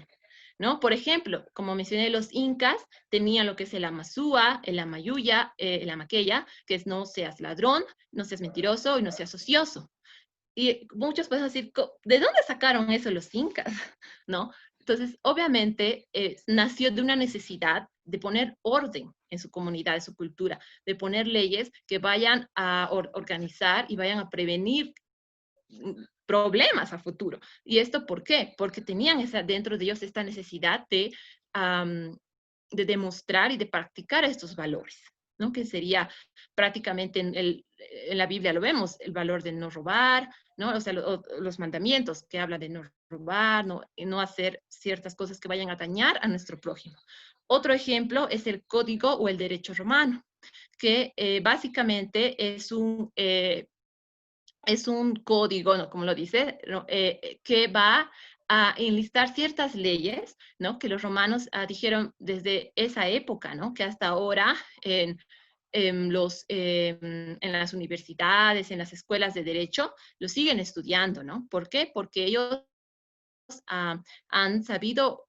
¿no? Por ejemplo, como mencioné, los incas tenían lo que es el amasúa, el amayuya, el amaqueya, que es no seas ladrón, no seas mentiroso y no seas ocioso. Y muchos pueden decir, ¿de dónde sacaron eso los incas? ¿No? Entonces, obviamente, nació de una necesidad de poner orden en su comunidad, en su cultura, de poner leyes que vayan a organizar y vayan a prevenir problemas a futuro. ¿Y esto por qué? Porque tenían dentro de ellos esta necesidad de demostrar y de practicar estos valores, ¿no? Que sería prácticamente en la Biblia lo vemos, el valor de no robar, ¿no? O sea, los mandamientos que hablan de no robar, no hacer ciertas cosas que vayan a dañar a nuestro prójimo. Otro ejemplo es el código o el derecho romano, que básicamente es un código, ¿no? Como lo dice, ¿no? Que va a enlistar ciertas leyes, ¿no? Que los romanos dijeron desde esa época, ¿no? Que hasta ahora en las universidades, en las escuelas de derecho, lo siguen estudiando, ¿no? ¿Por qué? Porque ellos han sabido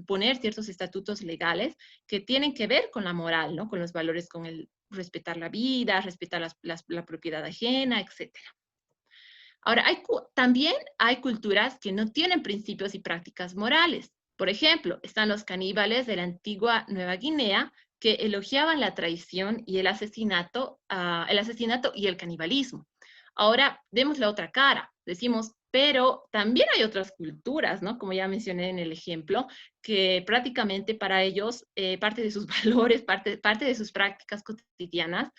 poner ciertos estatutos legales que tienen que ver con la moral, ¿no? Con los valores, con el respetar la vida, respetar la propiedad ajena, etcétera. Ahora, también hay culturas que no tienen principios y prácticas morales. Por ejemplo, están los caníbales de la antigua Nueva Guinea que elogiaban la traición y el asesinato y el canibalismo. Ahora, vemos la otra cara. Decimos, pero también hay otras culturas, ¿no? Como ya mencioné en el ejemplo, que prácticamente para ellos, parte de sus valores, parte de sus prácticas cotidianas,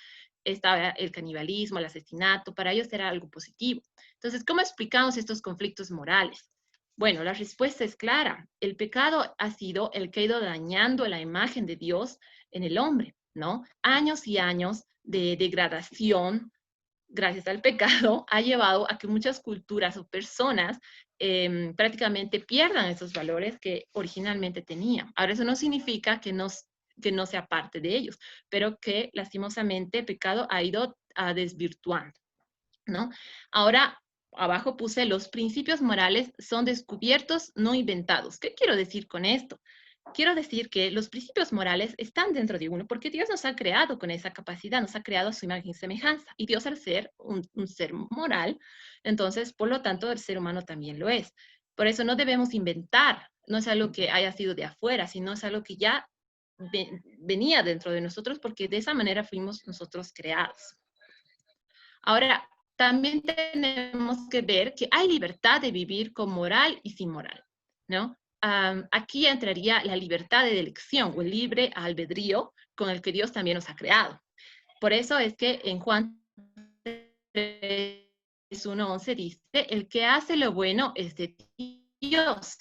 estaba el canibalismo, el asesinato, para ellos era algo positivo. Entonces, ¿cómo explicamos estos conflictos morales? Bueno, la respuesta es clara. El pecado ha sido el que ha ido dañando la imagen de Dios en el hombre, ¿no? Años y años de degradación gracias al pecado ha llevado a que muchas culturas o personas prácticamente pierdan esos valores que originalmente tenían. Ahora, eso no significa que no sea parte de ellos, pero que lastimosamente el pecado ha ido desvirtuando, ¿no? Ahora, abajo puse los principios morales son descubiertos, no inventados. ¿Qué quiero decir con esto? Quiero decir que los principios morales están dentro de uno porque Dios nos ha creado con esa capacidad, nos ha creado a su imagen y semejanza. Y Dios al ser un ser moral, entonces, por lo tanto, el ser humano también lo es. Por eso no debemos inventar, no es algo que haya sido de afuera, sino es algo que ya venía dentro de nosotros porque de esa manera fuimos nosotros creados. Ahora, también tenemos que ver que hay libertad de vivir con moral y sin moral, ¿no? Aquí entraría la libertad de elección o el libre albedrío con el que Dios también nos ha creado. Por eso es que en Juan 3:1-11 dice, el que hace lo bueno es de Dios,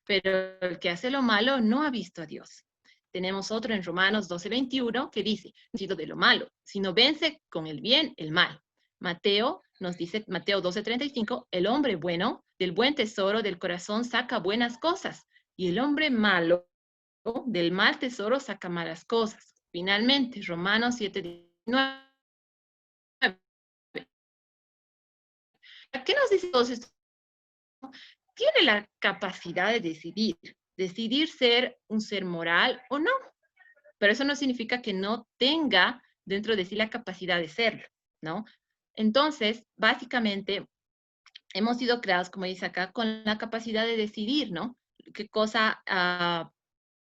pero el que hace lo malo no ha visto a Dios. Tenemos otro en Romanos 12:21 que dice, no sido de lo malo, sino vence con el bien el mal. Mateo nos dice, Mateo 12:35, el hombre bueno del buen tesoro del corazón saca buenas cosas y el hombre malo del mal tesoro saca malas cosas. Finalmente, Romanos 7:19. ¿Qué nos dice todo esto? Tiene la capacidad de decidir ser un ser moral o no. Pero eso no significa que no tenga dentro de sí la capacidad de serlo, ¿no? Entonces, básicamente, hemos sido creados, como dice acá, con la capacidad de decidir, ¿no? ¿Qué cosa,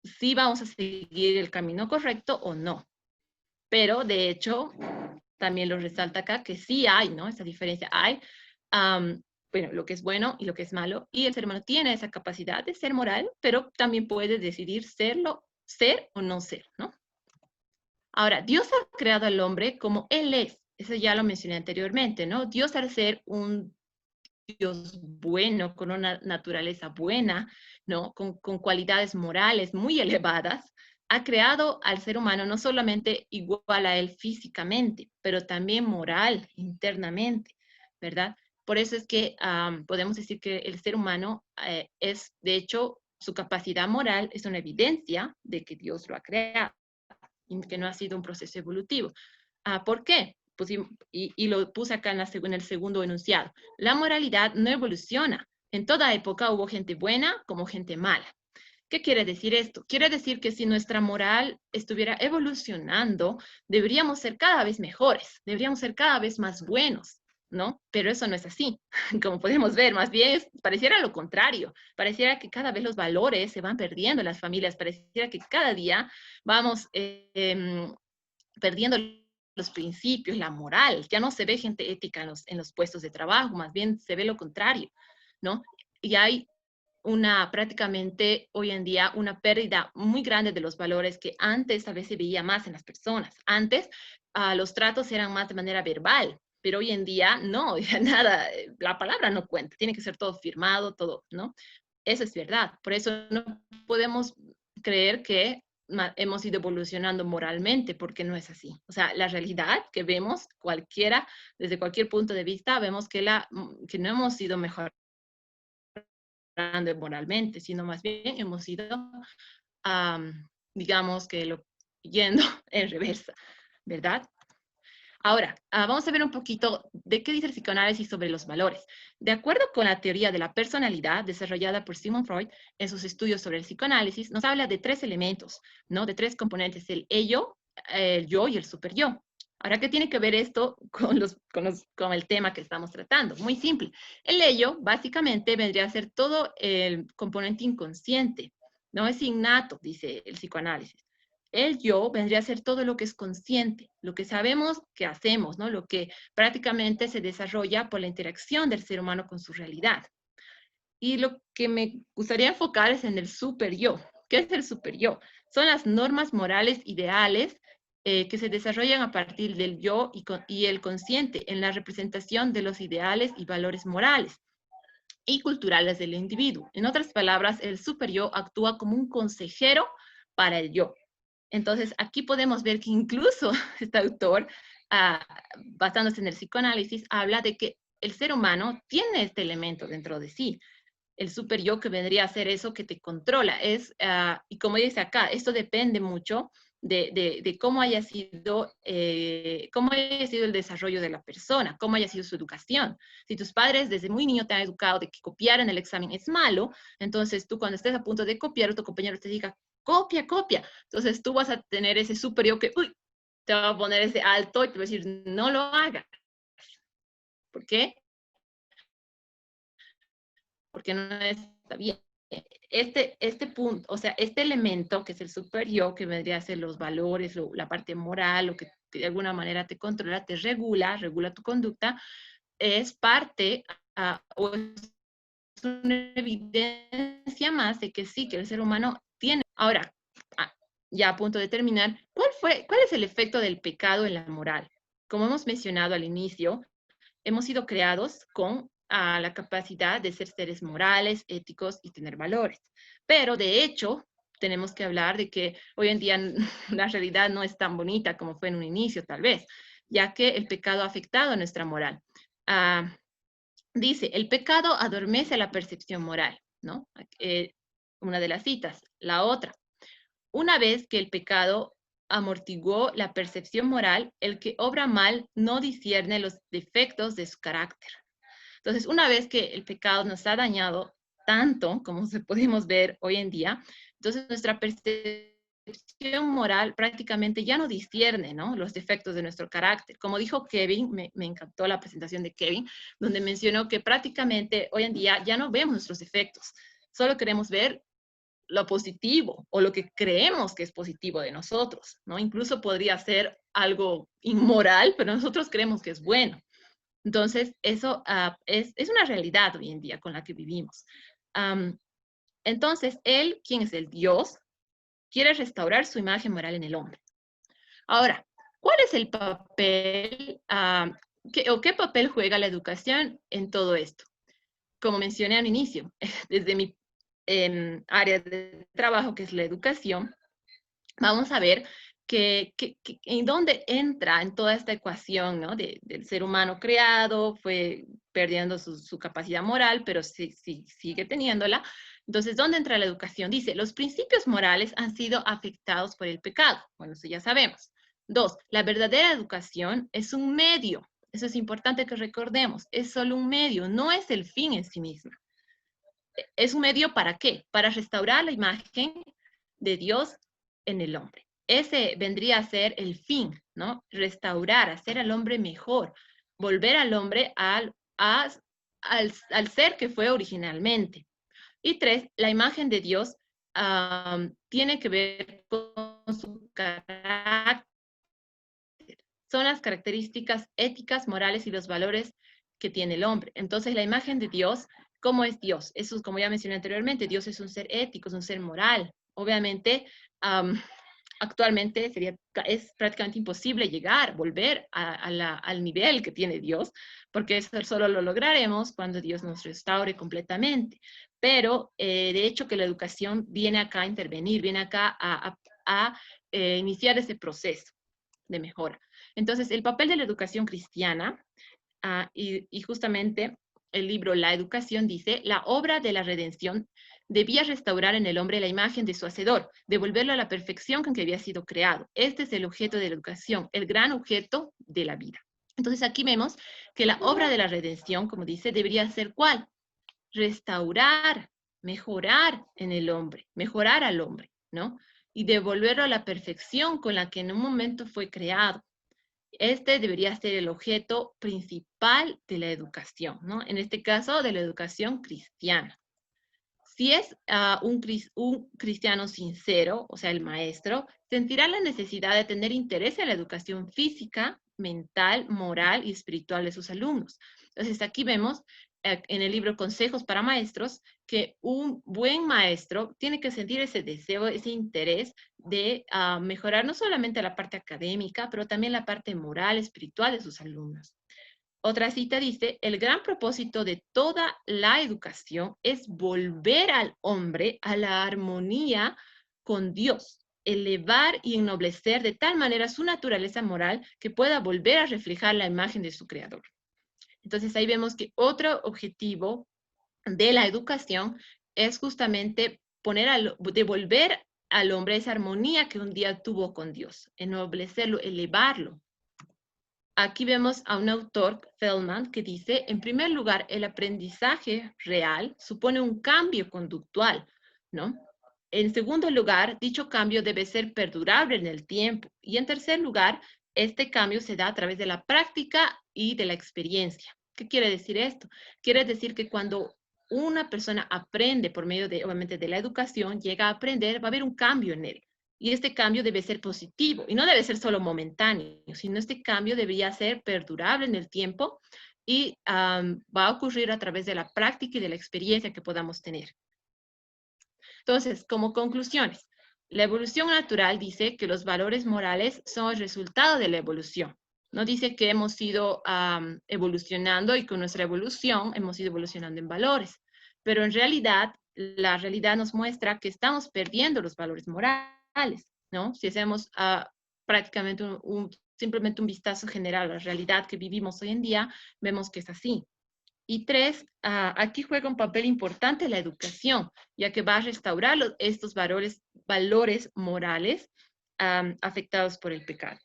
si vamos a seguir el camino correcto o no? Pero, de hecho, también lo resalta acá, que sí hay, ¿no? Esa diferencia hay, bueno, lo que es bueno y lo que es malo, y el ser humano tiene esa capacidad de ser moral, pero también puede decidir ser o no ser, ¿no? Ahora, Dios ha creado al hombre como Él es, eso ya lo mencioné anteriormente, ¿no? Dios al ser un Dios bueno, con una naturaleza buena, ¿no? Con cualidades morales muy elevadas, ha creado al ser humano no solamente igual a él físicamente, pero también moral, internamente, ¿verdad? Por eso es que podemos decir que el ser humano es, de hecho, su capacidad moral es una evidencia de que Dios lo ha creado y que no ha sido un proceso evolutivo. ¿Por qué? Pues, y lo puse acá en el segundo enunciado. La moralidad no evoluciona. En toda época hubo gente buena como gente mala. ¿Qué quiere decir esto? Quiere decir que si nuestra moral estuviera evolucionando, deberíamos ser cada vez mejores, deberíamos ser cada vez más buenos, ¿no? Pero eso no es así. Como podemos ver, más bien pareciera lo contrario. Pareciera que cada vez los valores se van perdiendo en las familias, pareciera que cada día vamos perdiendo los principios, la moral. Ya no se ve gente ética en los puestos de trabajo, más bien se ve lo contrario, ¿no? Y hay prácticamente hoy en día una pérdida muy grande de los valores que antes a veces se veía más en las personas. Antes los tratos eran más de manera verbal, pero hoy en día no, ya nada, la palabra no cuenta, tiene que ser todo firmado, todo, ¿no? Eso es verdad. Por eso no podemos creer que hemos ido evolucionando moralmente, porque no es así. O sea, la realidad que vemos cualquiera, desde cualquier punto de vista, vemos que no hemos ido mejorando moralmente, sino más bien hemos ido, digamos que yendo en reversa, ¿verdad? Ahora, vamos a ver un poquito de qué dice el psicoanálisis sobre los valores. De acuerdo con la teoría de la personalidad desarrollada por Sigmund Freud en sus estudios sobre el psicoanálisis, nos habla de tres elementos, ¿no? De tres componentes, el ello, el yo y el superyo. Ahora, ¿qué tiene que ver esto con el tema que estamos tratando? Muy simple. El ello, básicamente, vendría a ser todo el componente inconsciente, no es innato, dice el psicoanálisis. El yo vendría a ser todo lo que es consciente, lo que sabemos que hacemos, ¿no? Lo que prácticamente se desarrolla por la interacción del ser humano con su realidad. Y lo que me gustaría enfocar es en el super yo. ¿Qué es el super yo? Son las normas morales ideales que se desarrollan a partir del yo y el consciente en la representación de los ideales y valores morales y culturales del individuo. En otras palabras, el super yo actúa como un consejero para el yo. Entonces, aquí podemos ver que incluso este autor, basándose en el psicoanálisis, habla de que el ser humano tiene este elemento dentro de sí, el super yo que vendría a ser eso que te controla. Y como dice acá, esto depende mucho de cómo haya sido el desarrollo de la persona, cómo haya sido su educación. Si tus padres desde muy niño te han educado de que copiar en el examen es malo, entonces tú cuando estés a punto de copiar, tu compañero te diga, copia, copia. Entonces tú vas a tener ese super yo que, uy, te va a poner ese alto y te va a decir, no lo hagas. ¿Por qué? Porque no está bien. Este punto, o sea, este elemento que es el super yo, que vendría a ser los valores, la parte moral, lo que de alguna manera te controla, te regula tu conducta, es parte o es una evidencia más de que sí, que el ser humano tiene. Ahora, ya a punto de terminar, ¿cuál es el efecto del pecado en la moral? Como hemos mencionado al inicio, hemos sido creados con la capacidad de ser seres morales, éticos y tener valores. Pero de hecho, tenemos que hablar de que hoy en día la realidad no es tan bonita como fue en un inicio, tal vez, ya que el pecado ha afectado a nuestra moral. Dice, el pecado adormece la percepción moral, ¿no? Una de las citas. La otra, una vez que el pecado amortiguó la percepción moral, el que obra mal no discierne los defectos de su carácter. Entonces, una vez que el pecado nos ha dañado tanto como se podemos ver hoy en día, entonces nuestra percepción moral prácticamente ya no discierne, ¿no?, los defectos de nuestro carácter. Como dijo Kevin, me encantó la presentación de Kevin, donde mencionó que prácticamente hoy en día ya no vemos nuestros defectos, solo queremos ver lo positivo o lo que creemos que es positivo de nosotros, ¿no? Incluso podría ser algo inmoral, pero nosotros creemos que es bueno. Entonces, eso es una realidad hoy en día con la que vivimos. Entonces, él, quien es el Dios, quiere restaurar su imagen moral en el hombre. Ahora, ¿cuál es el papel qué papel juega la educación en todo esto? Como mencioné al inicio, desde mi área de trabajo, que es la educación, vamos a ver en dónde entra en toda esta ecuación, ¿no? Del ser humano creado, fue perdiendo su capacidad moral, pero sigue teniéndola. Entonces, ¿dónde entra la educación? Dice, los principios morales han sido afectados por el pecado. Bueno, eso ya sabemos. 2, la verdadera educación es un medio. Eso es importante que recordemos. Es solo un medio, no es el fin en sí misma. ¿Es un medio para qué? Para restaurar la imagen de Dios en el hombre. Ese vendría a ser el fin, ¿no? Restaurar, hacer al hombre mejor, volver al hombre al ser que fue originalmente. Y 3, la imagen de Dios tiene que ver con su carácter. Son las características éticas, morales y los valores que tiene el hombre. Entonces, la imagen de Dios, ¿cómo es Dios? Eso, como ya mencioné anteriormente, Dios es un ser ético, es un ser moral. Obviamente, actualmente es prácticamente imposible volver al nivel que tiene Dios, porque eso solo lo lograremos cuando Dios nos restaure completamente. Pero, de hecho, que la educación viene acá a intervenir, viene acá a iniciar ese proceso de mejora. Entonces, el papel de la educación cristiana, y justamente el libro La Educación dice, la obra de la redención debía restaurar en el hombre la imagen de su hacedor, devolverlo a la perfección con que había sido creado. Este es el objeto de la educación, el gran objeto de la vida. Entonces, aquí vemos que la obra de la redención, como dice, debería ser ¿cuál? Restaurar, mejorar en el hombre, mejorar al hombre, ¿no? Y devolverlo a la perfección con la que en un momento fue creado. Este debería ser el objeto principal de la educación, ¿no? En este caso, de la educación cristiana. Si es un cristiano sincero, o sea, el maestro, sentirá la necesidad de tener interés en la educación física, mental, moral y espiritual de sus alumnos. Entonces, aquí vemos en el libro Consejos para Maestros que un buen maestro tiene que sentir ese deseo, ese interés de mejorar no solamente la parte académica, pero también la parte moral, espiritual de sus alumnos. Otra cita dice, el gran propósito de toda la educación es volver al hombre a la armonía con Dios, elevar y ennoblecer de tal manera su naturaleza moral que pueda volver a reflejar la imagen de su creador. Entonces ahí vemos que otro objetivo de la educación es justamente devolver al hombre esa armonía que un día tuvo con Dios, ennoblecerlo, elevarlo. Aquí vemos a un autor, Feldman, que dice, en primer lugar, el aprendizaje real supone un cambio conductual, ¿no? En segundo lugar, dicho cambio debe ser perdurable en el tiempo. Y en tercer lugar, este cambio se da a través de la práctica y de la experiencia. ¿Qué quiere decir esto? Quiere decir que cuando una persona aprende por medio de, obviamente, de la educación, llega a aprender, va a haber un cambio en él. Y este cambio debe ser positivo y no debe ser solo momentáneo, sino este cambio debería ser perdurable en el tiempo y va a ocurrir a través de la práctica y de la experiencia que podamos tener. Entonces, como conclusiones, la evolución natural dice que los valores morales son el resultado de la evolución. No dice que hemos ido evolucionando y con nuestra evolución hemos ido evolucionando en valores, pero en realidad, la realidad nos muestra que estamos perdiendo los valores morales, ¿no? Si hacemos prácticamente simplemente un vistazo general a la realidad que vivimos hoy en día, vemos que es así. Y 3, aquí juega un papel importante la educación, ya que va a restaurar estos valores morales afectados por el pecado.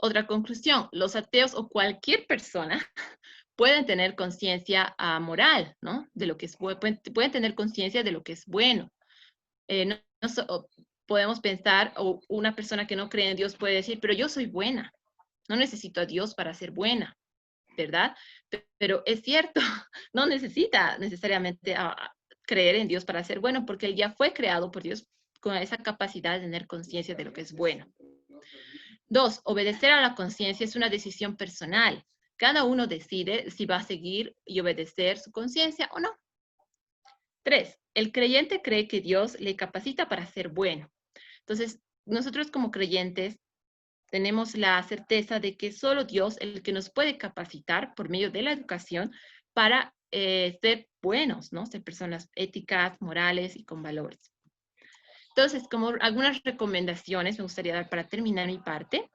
Otra conclusión, los ateos o cualquier persona pueden tener conciencia moral, ¿no? De lo que es, pueden tener conciencia de lo que es bueno. Podemos pensar, o una persona que no cree en Dios puede decir, pero yo soy buena, no necesito a Dios para ser buena, ¿verdad? Pero es cierto, no necesita necesariamente creer en Dios para ser bueno, porque él ya fue creado por Dios con esa capacidad de tener conciencia de lo que es bueno. 2, obedecer a la conciencia es una decisión personal. Cada uno decide si va a seguir y obedecer su conciencia o no. 3, el creyente cree que Dios le capacita para ser bueno. Entonces, nosotros como creyentes tenemos la certeza de que solo Dios es el que nos puede capacitar por medio de la educación para ser buenos, ¿no? Ser personas éticas, morales y con valores. Entonces, como algunas recomendaciones me gustaría dar para terminar mi parte,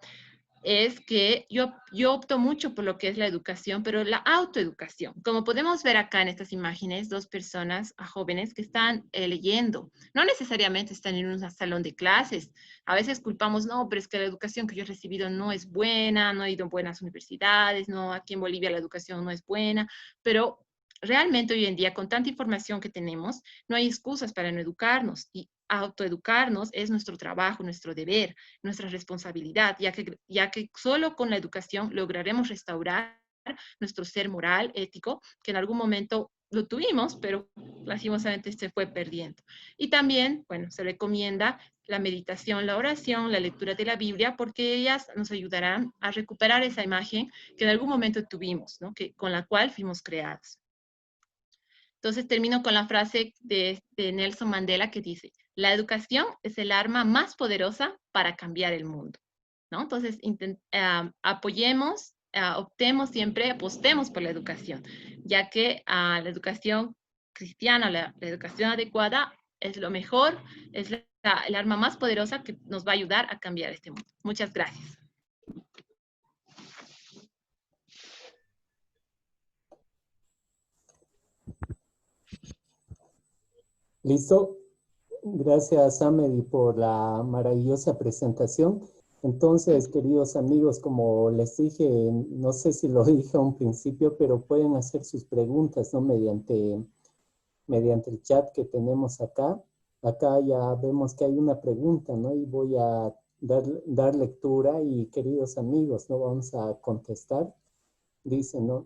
es que yo opto mucho por lo que es la educación, pero la autoeducación. Como podemos ver acá en estas imágenes, dos personas jóvenes que están leyendo. No necesariamente están en un salón de clases. A veces culpamos, no, pero es que la educación que yo he recibido no es buena, no he ido a buenas universidades, no, aquí en Bolivia la educación no es buena, pero realmente hoy en día, con tanta información que tenemos, no hay excusas para no educarnos y autoeducarnos es nuestro trabajo, nuestro deber, nuestra responsabilidad, ya que solo con la educación lograremos restaurar nuestro ser moral, ético, que en algún momento lo tuvimos, pero lastimosamente se fue perdiendo. Y también, bueno, se recomienda la meditación, la oración, la lectura de la Biblia, porque ellas nos ayudarán a recuperar esa imagen que en algún momento tuvimos, ¿no? Con la cual fuimos creados. Entonces termino con la frase de Nelson Mandela que dice, la educación es el arma más poderosa para cambiar el mundo, ¿no? Entonces apoyemos, optemos siempre, apostemos por la educación, ya que la educación cristiana, la educación adecuada es lo mejor, es el arma más poderosa que nos va a ayudar a cambiar este mundo. Muchas gracias. ¿Listo? Gracias, Amedy, por la maravillosa presentación. Entonces, queridos amigos, como les dije, no sé si lo dije a un principio, pero pueden hacer sus preguntas, ¿no? Mediante el chat que tenemos acá. Acá ya vemos que hay una pregunta, ¿no? Y voy a dar lectura y, queridos amigos, ¿no? Vamos a contestar. Dice, ¿no?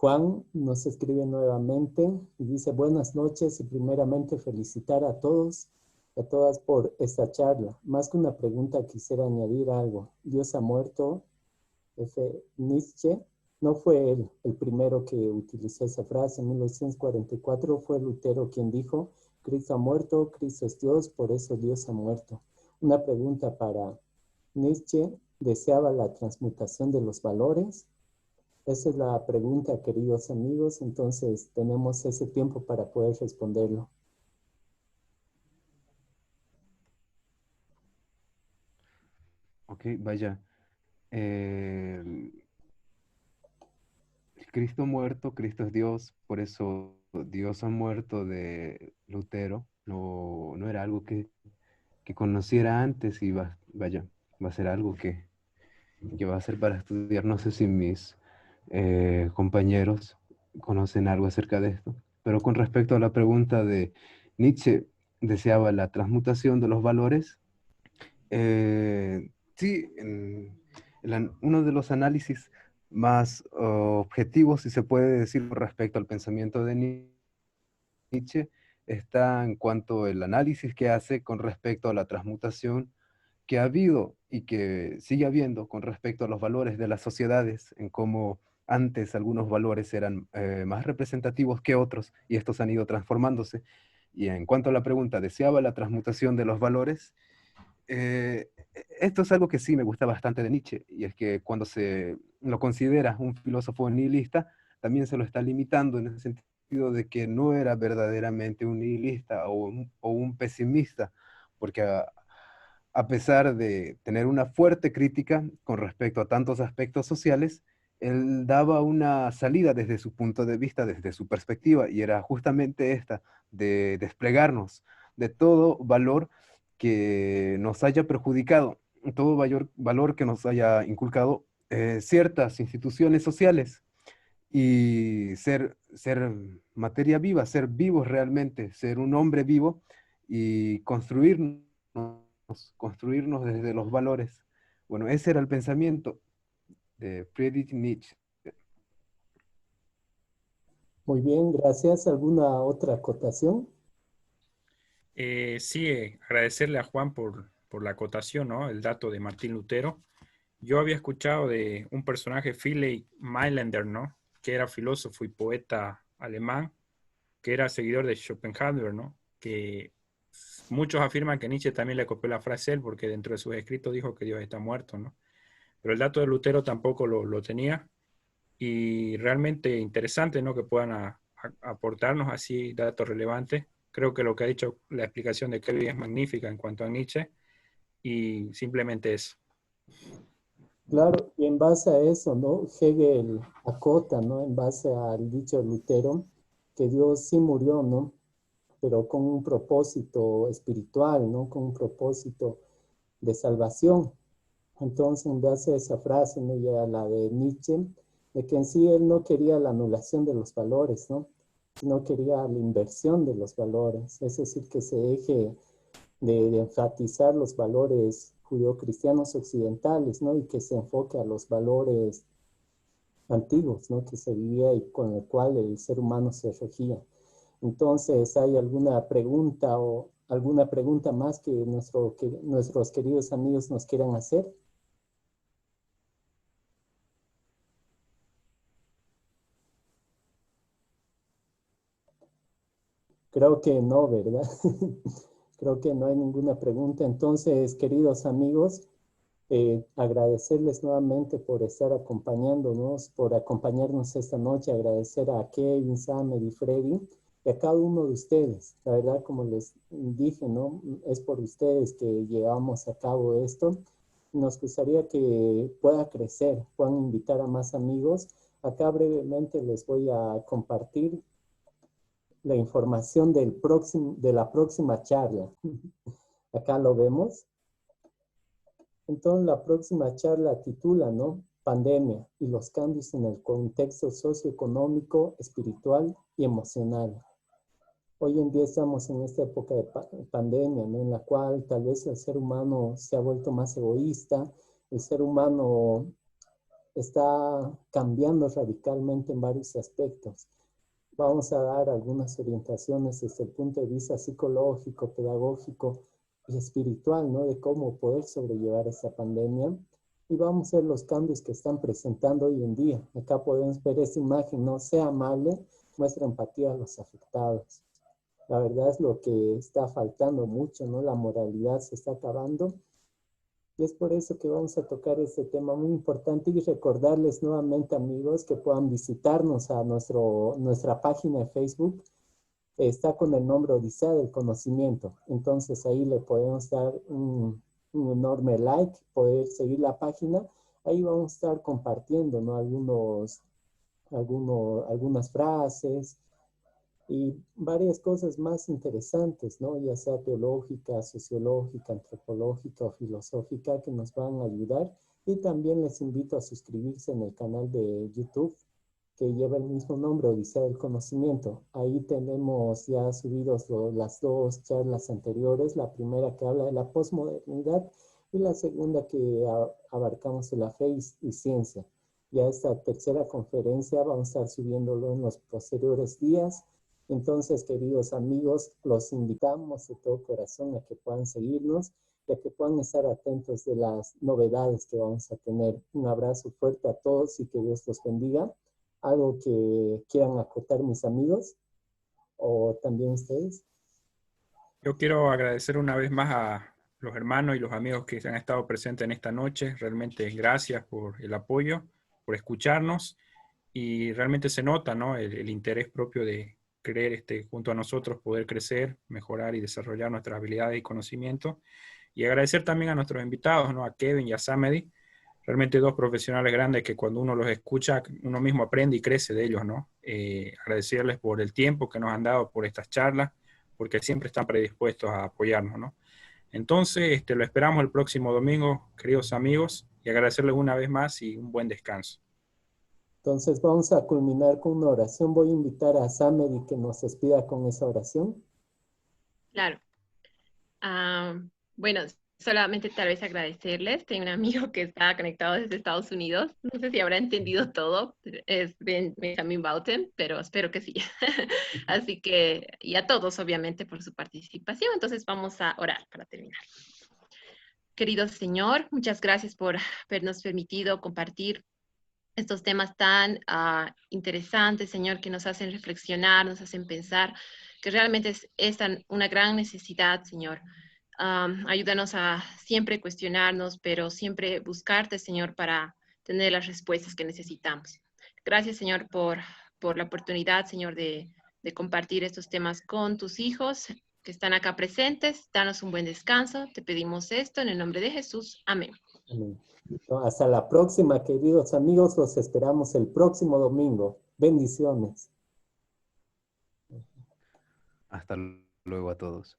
Juan nos escribe nuevamente y dice, buenas noches y primeramente felicitar a todos y a todas por esta charla. Más que una pregunta, quisiera añadir algo. Dios ha muerto. Nietzsche no fue él el primero que utilizó esa frase. En 1944 fue Lutero quien dijo, Cristo ha muerto, Cristo es Dios, por eso Dios ha muerto. Una pregunta para Nietzsche, ¿deseaba la transmutación de los valores? Esa es la pregunta, queridos amigos, entonces tenemos ese tiempo para poder responderlo. Ok, vaya. Eh, Cristo muerto, Cristo es Dios, por eso Dios ha muerto de Lutero. No, no era algo que conociera antes y vaya, va a ser algo que va a ser para estudiar. No sé si mis compañeros conocen algo acerca de esto, pero con respecto a la pregunta de Nietzsche, deseaba la transmutación de los valores. Sí, uno de los análisis más objetivos, si se puede decir, con respecto al pensamiento de Nietzsche, está en cuanto al análisis que hace con respecto a la transmutación que ha habido y que sigue habiendo con respecto a los valores de las sociedades, en cómo antes algunos valores eran más representativos que otros y estos han ido transformándose. Y en cuanto a la pregunta, ¿deseaba la transmutación de los valores? Esto es algo que sí me gusta bastante de Nietzsche, y es que cuando se lo considera un filósofo nihilista, también se lo está limitando en el sentido de que no era verdaderamente un nihilista o un pesimista, porque a pesar de tener una fuerte crítica con respecto a tantos aspectos sociales, él daba una salida desde su punto de vista, desde su perspectiva, y era justamente esta, de desplegarnos de todo valor que nos haya perjudicado, todo valor que nos haya inculcado ciertas instituciones sociales y ser materia viva, ser vivos realmente, ser un hombre vivo y construirnos desde los valores. Bueno, ese era el pensamiento de Friedrich Nietzsche. Muy bien, gracias. ¿Alguna otra acotación? Sí, agradecerle a Juan por la acotación, ¿no? El dato de Martín Lutero. Yo había escuchado de un personaje, Philipp Mailander, ¿no? Que era filósofo y poeta alemán, que era seguidor de Schopenhauer, ¿no? Que muchos afirman que Nietzsche también le copió la frase a él, porque dentro de sus escritos dijo que Dios está muerto, ¿no? Pero el dato de Lutero tampoco lo tenía, y realmente interesante, ¿no? Que puedan aportarnos así datos relevantes. Creo que lo que ha dicho la explicación de Kelly es magnífica en cuanto a Nietzsche, y simplemente eso. Claro, y en base a eso, ¿no? Hegel acota, ¿no? En base al dicho de Lutero, que Dios sí murió, ¿no? Pero con un propósito espiritual, ¿no? Con un propósito de salvación. Entonces, en base a esa frase, ¿no? Ya la de Nietzsche, de que en sí él no quería la anulación de los valores, ¿no? Sino quería la inversión de los valores, es decir, que se deje de enfatizar los valores judeocristianos occidentales, ¿no? Y que se enfoque a los valores antiguos, ¿no? Que se vivía y con el cual el ser humano se regía. Entonces, ¿hay alguna pregunta o alguna pregunta más que nuestros queridos amigos nos quieran hacer? Creo que no, ¿verdad? Creo que no hay ninguna pregunta. Entonces, queridos amigos, agradecerles nuevamente por estar acompañándonos, por acompañarnos esta noche, agradecer a Kevin, Samer y Freddy y a cada uno de ustedes. La verdad, como les dije, ¿no? Es por ustedes que llevamos a cabo esto. Nos gustaría que pueda crecer, puedan invitar a más amigos. Acá brevemente les voy a compartir la información de la próxima charla. Acá lo vemos. Entonces, la próxima charla titula, ¿no? Pandemia y los cambios en el contexto socioeconómico, espiritual y emocional. Hoy en día estamos en esta época de pandemia, ¿no? En la cual tal vez el ser humano se ha vuelto más egoísta, el ser humano está cambiando radicalmente en varios aspectos. Vamos a dar algunas orientaciones desde el punto de vista psicológico, pedagógico y espiritual, ¿no? De cómo poder sobrellevar esta pandemia. Y vamos a ver los cambios que están presentando hoy en día. Acá podemos ver esta imagen, ¿no? Sea amable, muestra empatía a los afectados. La verdad es lo que está faltando mucho, ¿no? La moralidad se está acabando. Y es por eso que vamos a tocar este tema muy importante y recordarles nuevamente, amigos, que puedan visitarnos a nuestra página de Facebook. Está con el nombre Odisea del Conocimiento. Entonces ahí le podemos dar un enorme like, poder seguir la página. Ahí vamos a estar compartiendo, ¿no? Algunas frases, y varias cosas más interesantes, ¿no? Ya sea teológica, sociológica, antropológica o filosófica, que nos van a ayudar. Y también les invito a suscribirse en el canal de YouTube que lleva el mismo nombre, Odisea del Conocimiento. Ahí tenemos ya subidos las dos charlas anteriores, la primera que habla de la posmodernidad y la segunda que abarcamos de la fe y ciencia. Ya esta tercera conferencia vamos a estar subiéndolo en los posteriores días. Entonces, queridos amigos, los invitamos de todo corazón a que puedan seguirnos y a que puedan estar atentos de las novedades que vamos a tener. Un abrazo fuerte a todos y que Dios los bendiga. ¿Algo que quieran acotar mis amigos o también ustedes? Yo quiero agradecer una vez más a los hermanos y los amigos que han estado presentes en esta noche. Realmente gracias por el apoyo, por escucharnos, y realmente se nota, ¿no? El interés propio de querer junto a nosotros poder crecer, mejorar y desarrollar nuestras habilidades y conocimientos. Y agradecer también a nuestros invitados, ¿no? A Kevin y a Samedi, realmente dos profesionales grandes que cuando uno los escucha, uno mismo aprende y crece de ellos, ¿no? Agradecerles por el tiempo que nos han dado por estas charlas, porque siempre están predispuestos a apoyarnos, ¿no? Entonces, lo esperamos el próximo domingo, queridos amigos, y agradecerles una vez más y un buen descanso. Entonces vamos a culminar con una oración. Voy a invitar a Samedi que nos despida con esa oración. Claro. Bueno, solamente tal vez agradecerles. Tengo un amigo que está conectado desde Estados Unidos. No sé si habrá entendido todo. Es Benjamin Bauten, pero espero que sí. Así que, y a todos, obviamente, por su participación. Entonces vamos a orar para terminar. Querido Señor, muchas gracias por habernos permitido compartir estos temas tan interesantes, Señor, que nos hacen reflexionar, nos hacen pensar, que realmente es una gran necesidad, Señor. Ayúdanos a siempre cuestionarnos, pero siempre buscarte, Señor, para tener las respuestas que necesitamos. Gracias, Señor, por la oportunidad, Señor, de compartir estos temas con tus hijos que están acá presentes. Danos un buen descanso. Te pedimos esto en el nombre de Jesús. Amén. Amén. Hasta la próxima, queridos amigos. Los esperamos el próximo domingo. Bendiciones. Hasta luego a todos.